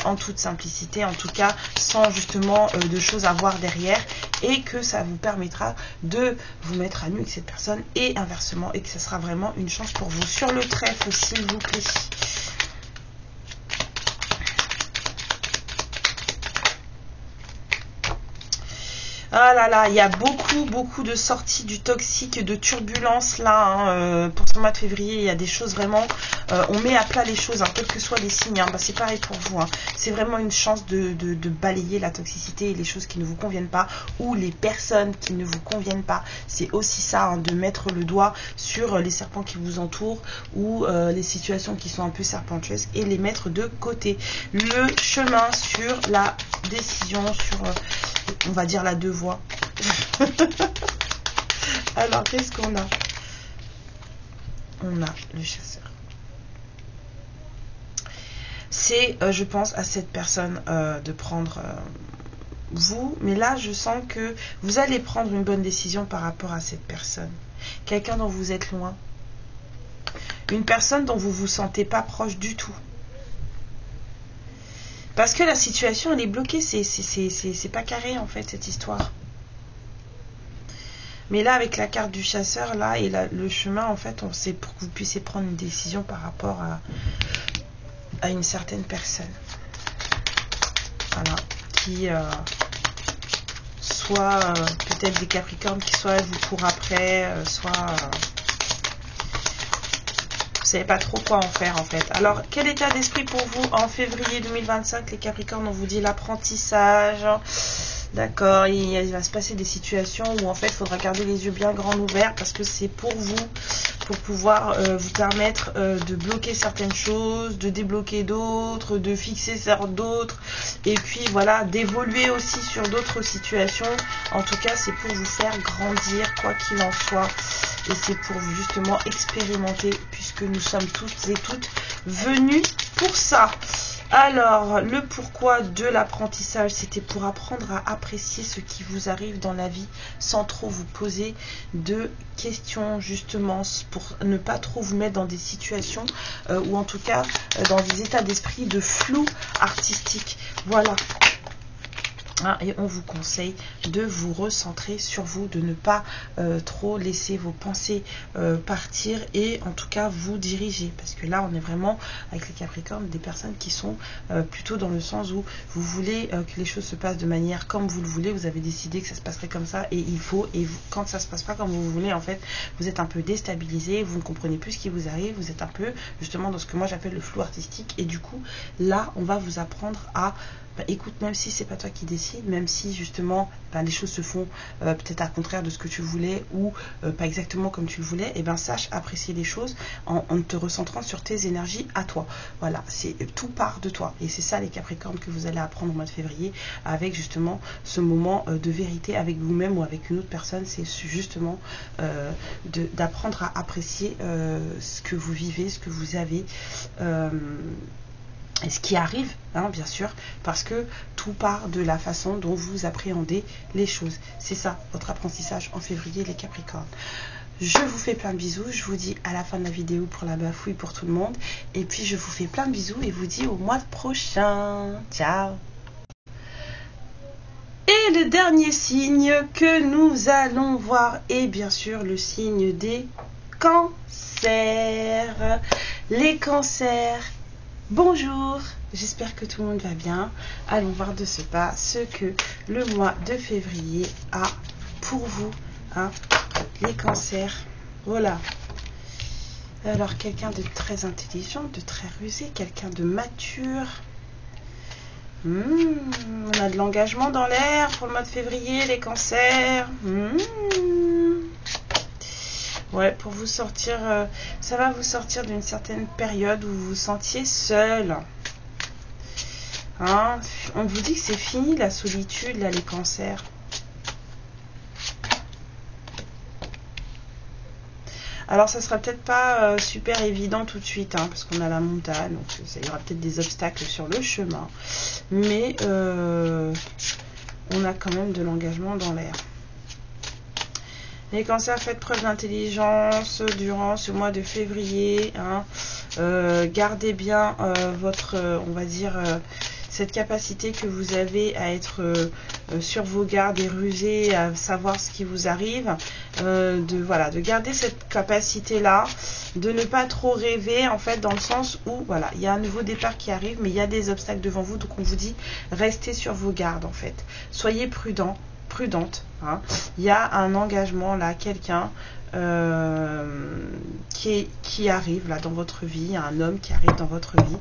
en toute simplicité, en tout cas sans justement de choses à voir derrière et que ça vous permettra de vous mettre à nu avec cette personne et inversement et que ça sera vraiment une chance pour vous. Sur le trèfle, s'il vous plaît. Ah là là, il y a beaucoup de sorties du toxique, de turbulences là. Hein, pour ce mois de février, il y a des choses vraiment... on met à plat les choses, hein, quels que soient les signes. Hein, bah, c'est pareil pour vous. Hein. C'est vraiment une chance de balayer la toxicité et les choses qui ne vous conviennent pas ou les personnes qui ne vous conviennent pas. C'est aussi ça, hein, de mettre le doigt sur les serpents qui vous entourent ou les situations qui sont un peu serpentueuses et les mettre de côté. Le chemin sur la décision, sur... on va dire la deux voies. Alors, qu'est-ce qu'on a? On a le chasseur. C'est, je pense, à cette personne de prendre vous. Mais là, je sens que vous allez prendre une bonne décision par rapport à cette personne. Quelqu'un dont vous êtes loin. Une personne dont vous ne vous sentez pas proche du tout. Parce que la situation, elle est bloquée. C'est pas carré, en fait, cette histoire. Mais là, avec la carte du chasseur, là, et le chemin, en fait, c'est pour que vous puissiez prendre une décision par rapport à une certaine personne. Voilà. Qui soit peut-être des Capricornes qui soit vous courent après, soit... vous savez pas trop quoi en faire en fait. Alors, quel état d'esprit pour vous en février 2025, les Capricornes? On vous dit l'apprentissage. D'accord, il va se passer des situations où en fait il faudra garder les yeux bien grands ouverts parce que c'est pour vous, pour pouvoir vous permettre de bloquer certaines choses, de débloquer d'autres, de fixer sur d'autres et puis voilà, d'évoluer aussi sur d'autres situations. En tout cas, c'est pour vous faire grandir quoi qu'il en soit. et c'est pour justement expérimenter, puisque nous sommes tous et toutes venus pour ça. Alors, le pourquoi de l'apprentissage, c'était pour apprendre à apprécier ce qui vous arrive dans la vie sans trop vous poser de questions, justement, pour ne pas trop vous mettre dans des situations ou en tout cas dans des états d'esprit de flou artistique. Voilà. Et on vous conseille de vous recentrer sur vous, de ne pas trop laisser vos pensées partir et en tout cas vous diriger, parce que là on est vraiment avec les Capricornes des personnes qui sont plutôt dans le sens où vous voulez que les choses se passent de manière comme vous le voulez, vous avez décidé que ça se passerait comme ça et il faut, et vous, quand ça se passe pas comme vous voulez, en fait vous êtes un peu déstabilisé, vous ne comprenez plus ce qui vous arrive, vous êtes un peu justement dans ce que moi j'appelle le flou artistique, et du coup là on va vous apprendre à écoute, même si c'est pas toi qui décide, même si justement les choses se font peut-être à contraire de ce que tu voulais ou pas exactement comme tu le voulais, et sache apprécier les choses en te recentrant sur tes énergies à toi. Voilà, c'est tout part de toi, et c'est ça les Capricornes que vous allez apprendre au mois de février, avec justement ce moment de vérité avec vous-même ou avec une autre personne. C'est justement d'apprendre à apprécier ce que vous vivez, ce que vous avez. Et ce qui arrive, bien sûr, parce que tout part de la façon dont vous appréhendez les choses. C'est ça, votre apprentissage en février, les Capricornes. Je vous fais plein de bisous, je vous dis à la fin de la vidéo pour la bafouille pour tout le monde. Et puis je vous fais plein de bisous et vous dis au mois prochain. Ciao. Et le dernier signe que nous allons voir est bien sûr le signe des cancers. Les cancers. Bonjour, j'espère que tout le monde va bien. Allons voir de ce pas ce que le mois de février a pour vous, les cancers. Voilà. Alors, quelqu'un de très intelligent, de très rusé, quelqu'un de mature. On a de l'engagement dans l'air pour le mois de février, les cancers. Ouais, pour vous sortir, ça va vous sortir d'une certaine période où vous vous sentiez seul. On vous dit que c'est fini la solitude, là, les cancers. Alors, ça sera peut-être pas super évident tout de suite, parce qu'on a la montagne, donc il y aura peut-être des obstacles sur le chemin. Mais on a quand même de l'engagement dans l'air. Les cancers, faites preuve d'intelligence durant ce mois de février. Gardez bien votre, on va dire, cette capacité que vous avez à être sur vos gardes et rusé, à savoir ce qui vous arrive. De garder cette capacité-là, de ne pas trop rêver, en fait, dans le sens où, voilà, il y a un nouveau départ qui arrive, mais il y a des obstacles devant vous. Donc, on vous dit, restez sur vos gardes, en fait. Soyez prudent. Prudente, il y a un engagement là, quelqu'un qui arrive là dans votre vie, un homme qui arrive dans votre vie.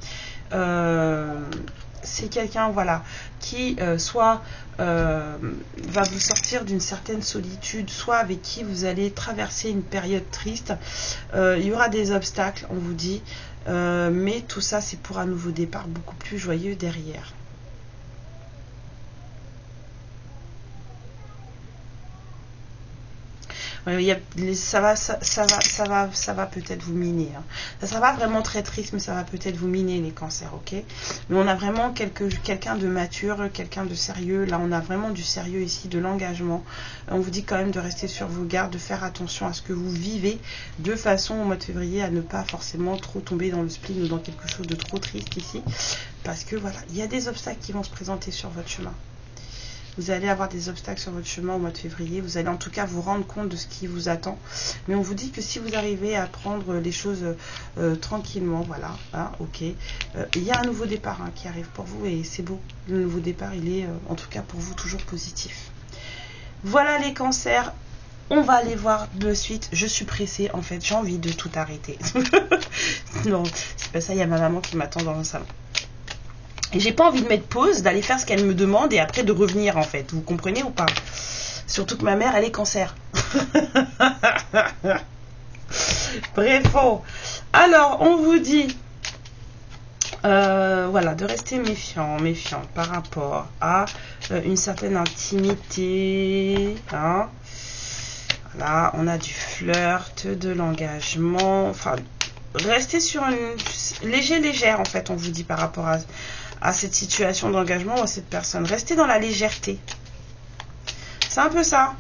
C'est quelqu'un, voilà, qui soit va vous sortir d'une certaine solitude, soit avec qui vous allez traverser une période triste. Il y aura des obstacles, on vous dit, mais tout ça c'est pour un nouveau départ beaucoup plus joyeux derrière. Ça va peut-être vous miner. Ça sera pas vraiment très triste, mais ça va peut-être vous miner les cancers, ok? Mais on a vraiment quelqu'un de mature, quelqu'un de sérieux. Là, on a vraiment du sérieux ici, de l'engagement. On vous dit quand même de rester sur vos gardes, de faire attention à ce que vous vivez, de façon au mois de février à ne pas forcément trop tomber dans le spleen ou dans quelque chose de trop triste ici, parce que voilà, il y a des obstacles qui vont se présenter sur votre chemin. Vous allez avoir des obstacles sur votre chemin au mois de février. Vous allez en tout cas vous rendre compte de ce qui vous attend. Mais on vous dit que si vous arrivez à prendre les choses tranquillement, voilà, ok. Il y a un nouveau départ qui arrive pour vous et c'est beau. Le nouveau départ, il est en tout cas pour vous toujours positif. Voilà les cancers. On va aller voir de suite. Je suis pressée en fait. J'ai envie de tout arrêter. Non, c'est pas ça. Il y a ma maman qui m'attend dans le salon. Et j'ai pas envie de mettre pause, d'aller faire ce qu'elle me demande et après de revenir en fait. Vous comprenez ou pas? Surtout que ma mère, elle est cancer. Bref, alors on vous dit, voilà, de rester méfiant par rapport à une certaine intimité. Voilà, on a du flirt, de l'engagement, enfin, restez sur une légère en fait, on vous dit par rapport à cette situation d'engagement ou à cette personne. Restez dans la légèreté. C'est un peu ça,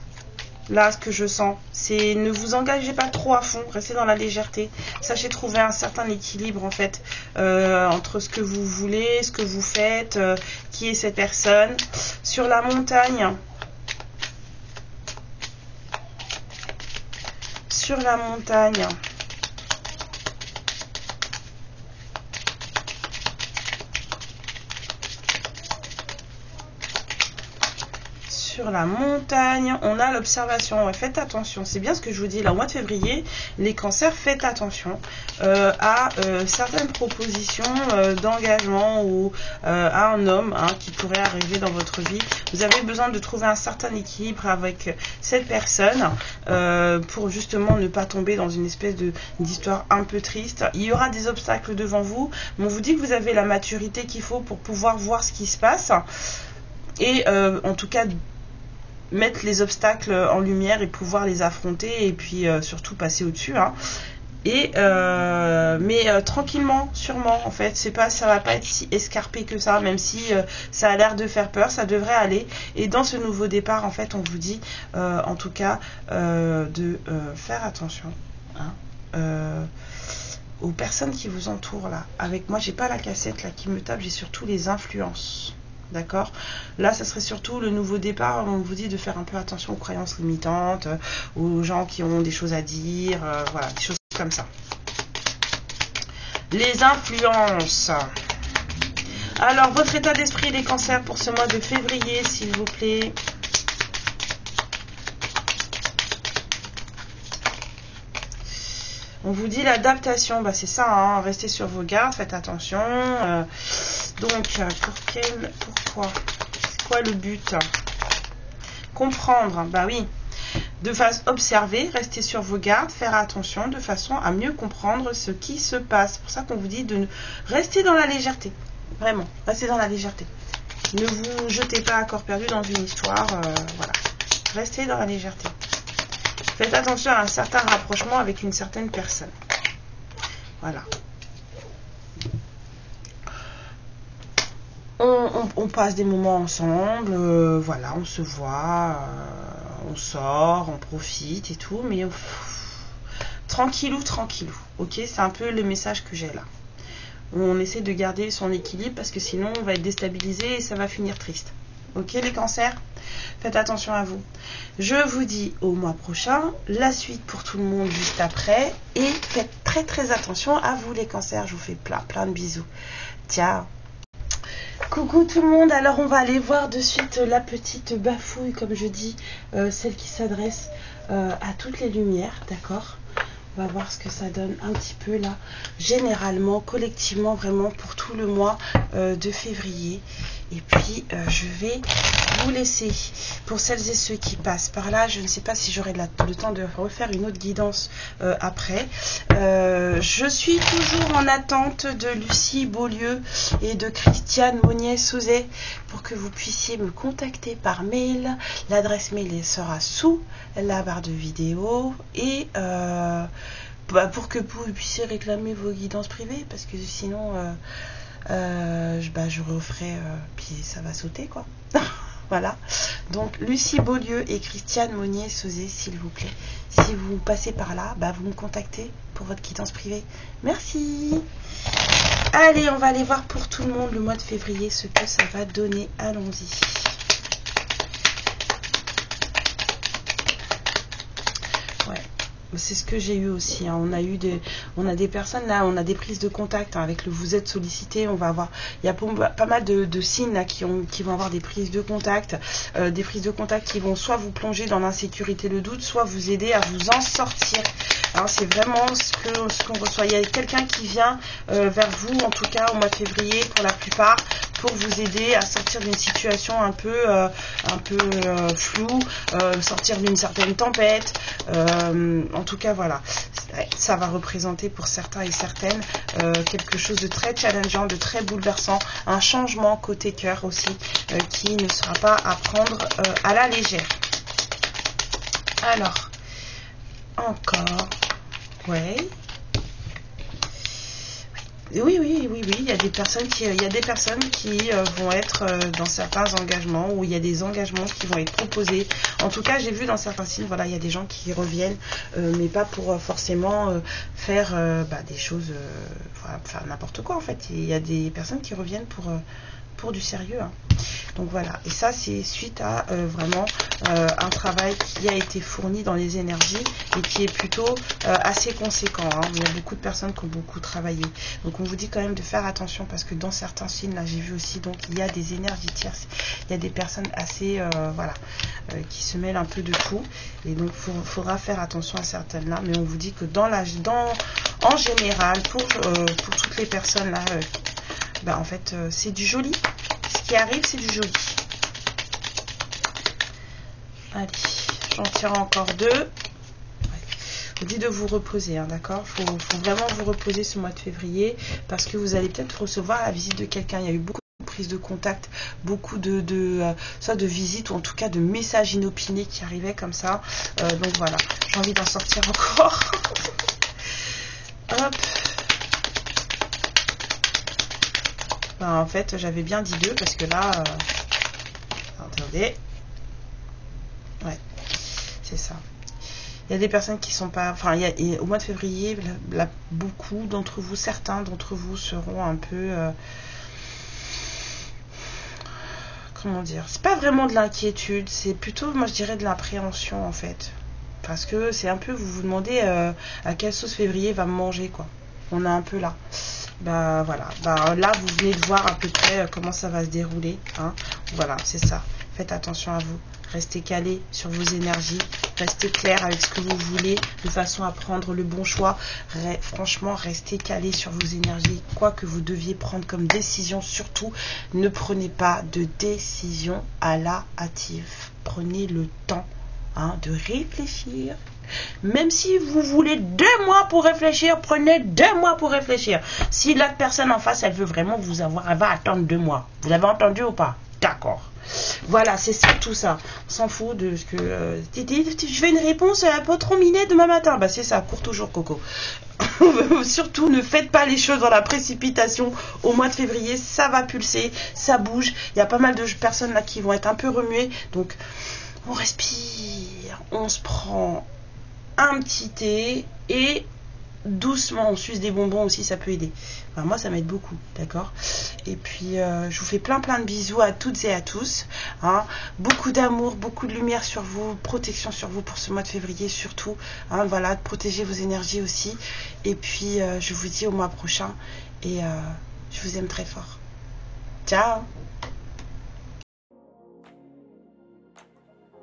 là, ce que je sens. C'est ne vous engagez pas trop à fond, restez dans la légèreté. Sachez trouver un certain équilibre, en fait, entre ce que vous voulez, ce que vous faites, qui est cette personne. Sur la montagne, sur la montagne, on a l'observation. Ouais, faites attention, c'est bien ce que je vous dis là au mois de février, les cancers, faites attention à certaines propositions d'engagement ou à un homme qui pourrait arriver dans votre vie. Vous avez besoin de trouver un certain équilibre avec cette personne pour justement ne pas tomber dans une espèce d'histoire un peu triste. Il y aura des obstacles devant vous, mais on vous dit que vous avez la maturité qu'il faut pour pouvoir voir ce qui se passe et en tout cas mettre les obstacles en lumière et pouvoir les affronter et puis surtout passer au-dessus. Mais tranquillement, sûrement, en fait, ça va pas être si escarpé que ça, même si ça a l'air de faire peur, ça devrait aller. Et dans ce nouveau départ, en fait, on vous dit, en tout cas, de faire attention aux personnes qui vous entourent là. Avec moi, j'ai pas la cassette là qui me tape, j'ai surtout les influences. D'accord? Là, ça serait surtout le nouveau départ. On vous dit de faire un peu attention aux croyances limitantes, aux gens qui ont des choses à dire, voilà, des choses comme ça. Les influences. Alors, votre état d'esprit des cancers pour ce mois de février, s'il vous plaît. On vous dit l'adaptation, bah c'est ça, restez sur vos gardes, faites attention. Donc, pourquoi? C'est quoi le but? Comprendre, bah oui. De façon observer, rester sur vos gardes, faire attention de façon à mieux comprendre ce qui se passe. C'est pour ça qu'on vous dit de rester dans la légèreté. Vraiment, restez dans la légèreté. Ne vous jetez pas à corps perdu dans une histoire. Voilà. Restez dans la légèreté. Faites attention à un certain rapprochement avec une certaine personne. Voilà. On passe des moments ensemble, voilà, on se voit, on sort, on profite et tout, mais tranquillou, ok, c'est un peu le message que j'ai là. On essaie de garder son équilibre parce que sinon on va être déstabilisé et ça va finir triste. Ok les cancers, faites attention à vous. Je vous dis au mois prochain, la suite pour tout le monde juste après, et faites très attention à vous les cancers, je vous fais plein de bisous. Ciao. Coucou tout le monde, alors on va aller voir de suite la petite bafouille, comme je dis, celle qui s'adresse à toutes les lumières, d'accord? On va voir ce que ça donne un petit peu là, généralement, collectivement, vraiment pour tout le mois de février. Et puis, je vais vous laisser, pour celles et ceux qui passent par là, je ne sais pas si j'aurai le temps de refaire une autre guidance après. Je suis toujours en attente de Lucie Beaulieu et de Christiane Monnier-Sauzet pour que vous puissiez me contacter par mail. L'adresse mail sera sous la barre de vidéo et pour que vous puissiez réclamer vos guidances privées, parce que sinon je referai puis ça va sauter quoi. Voilà, donc Lucie Beaulieu et Christiane Monnier-Sauzet, s'il vous plaît, si vous passez par là, vous me contactez pour votre guidance privée. Merci. Allez, on va aller voir pour tout le monde le mois de février ce que ça va donner. Allons-y. C'est ce que j'ai eu aussi. On a des personnes là, on a des prises de contact avec le vous êtes sollicité. On va avoir, il y a pas mal de signes là qui vont avoir des prises de contact, qui vont soit vous plonger dans l'insécurité, le doute, soit vous aider à vous en sortir. Alors c'est vraiment ce qu'on reçoit. Il y a quelqu'un qui vient vers vous, en tout cas au mois de février pour la plupart, pour vous aider à sortir d'une situation un peu floue, sortir d'une certaine tempête. En tout cas, voilà, ça va représenter pour certains et certaines quelque chose de très challengeant, de très bouleversant, un changement côté cœur aussi, qui ne sera pas à prendre à la légère. Alors, encore. Ouais. Oui, il y a des personnes qui, vont être dans certains engagements, ou il y a des engagements qui vont être proposés. En tout cas, j'ai vu dans certains signes, voilà, il y a des gens qui reviennent, mais pas pour forcément faire des choses, faire n'importe quoi en fait. Il y a des personnes qui reviennent pour du sérieux, hein. Donc voilà, et ça c'est suite à vraiment un travail qui a été fourni dans les énergies et qui est plutôt assez conséquent, hein. Il y a beaucoup de personnes qui ont beaucoup travaillé. Donc on vous dit quand même de faire attention, parce que dans certains signes, là j'ai vu aussi, donc il y a des énergies tierces, il y a des personnes assez, qui se mêlent un peu de tout. Et donc il faudra faire attention à certaines là, mais on vous dit que en général, pour toutes les personnes là, en fait c'est du joli. Ce qui arrive, c'est du joli. Allez, j'en tire encore 2. Ouais. Je vous dis de vous reposer, hein, d'accord. Faut vraiment vous reposer ce mois de février, parce que vous allez peut-être recevoir la visite de quelqu'un. Il y a eu beaucoup de prises de contact, beaucoup soit de visites, ou en tout cas de messages inopinés qui arrivaient comme ça. Donc voilà, j'ai envie d'en sortir encore. Hop. En fait, j'avais bien dit 2 parce que là, attendez, ouais, c'est ça. Il y a des personnes qui sont pas, enfin, au mois de février, beaucoup d'entre vous, certains d'entre vous seront un peu, comment dire, c'est pas vraiment de l'inquiétude, c'est plutôt, moi je dirais, de l'appréhension en fait, parce que c'est un peu, vous vous demandez à quelle sauce février va me manger, quoi. On est un peu là. Voilà, là vous venez de voir à peu près comment ça va se dérouler, hein. Voilà, c'est ça. Faites attention à vous, restez calé sur vos énergies, restez clair avec ce que vous voulez, de façon à prendre le bon choix. Franchement, restez calé sur vos énergies, quoi que vous deviez prendre comme décision. Surtout, ne prenez pas de décision à la hâtive. Prenez le temps, hein, de réfléchir. Même si vous voulez 2 mois pour réfléchir, prenez 2 mois pour réfléchir. Si la personne en face, elle veut vraiment vous avoir, elle va attendre 2 mois. Vous avez entendu ou pas? D'accord. Voilà, c'est surtout ça. On s'en fout de ce que... je veux une réponse pas trop minée demain matin. Bah c'est ça, cours toujours, Coco. Surtout, ne faites pas les choses dans la précipitation. Au mois de février, ça va pulser, ça bouge. Il y a pas mal de personnes là qui vont être un peu remuées. Donc, on respire, on se prend un petit thé et doucement on suce des bonbons aussi, ça peut aider. Enfin, moi ça m'aide beaucoup, d'accord. Et puis je vous fais plein de bisous à toutes et à tous, hein. Beaucoup d'amour, beaucoup de lumière sur vous, protection sur vous pour ce mois de février surtout, hein. Voilà, protégez vos énergies aussi. Et puis je vous dis au mois prochain, et je vous aime très fort. Ciao.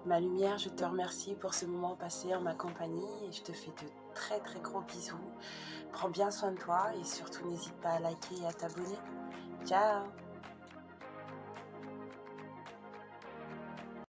Ma lumière, je te remercie pour ce moment passé en ma compagnie, et je te fais de très gros bisous. Prends bien soin de toi et surtout n'hésite pas à liker et à t'abonner. Ciao!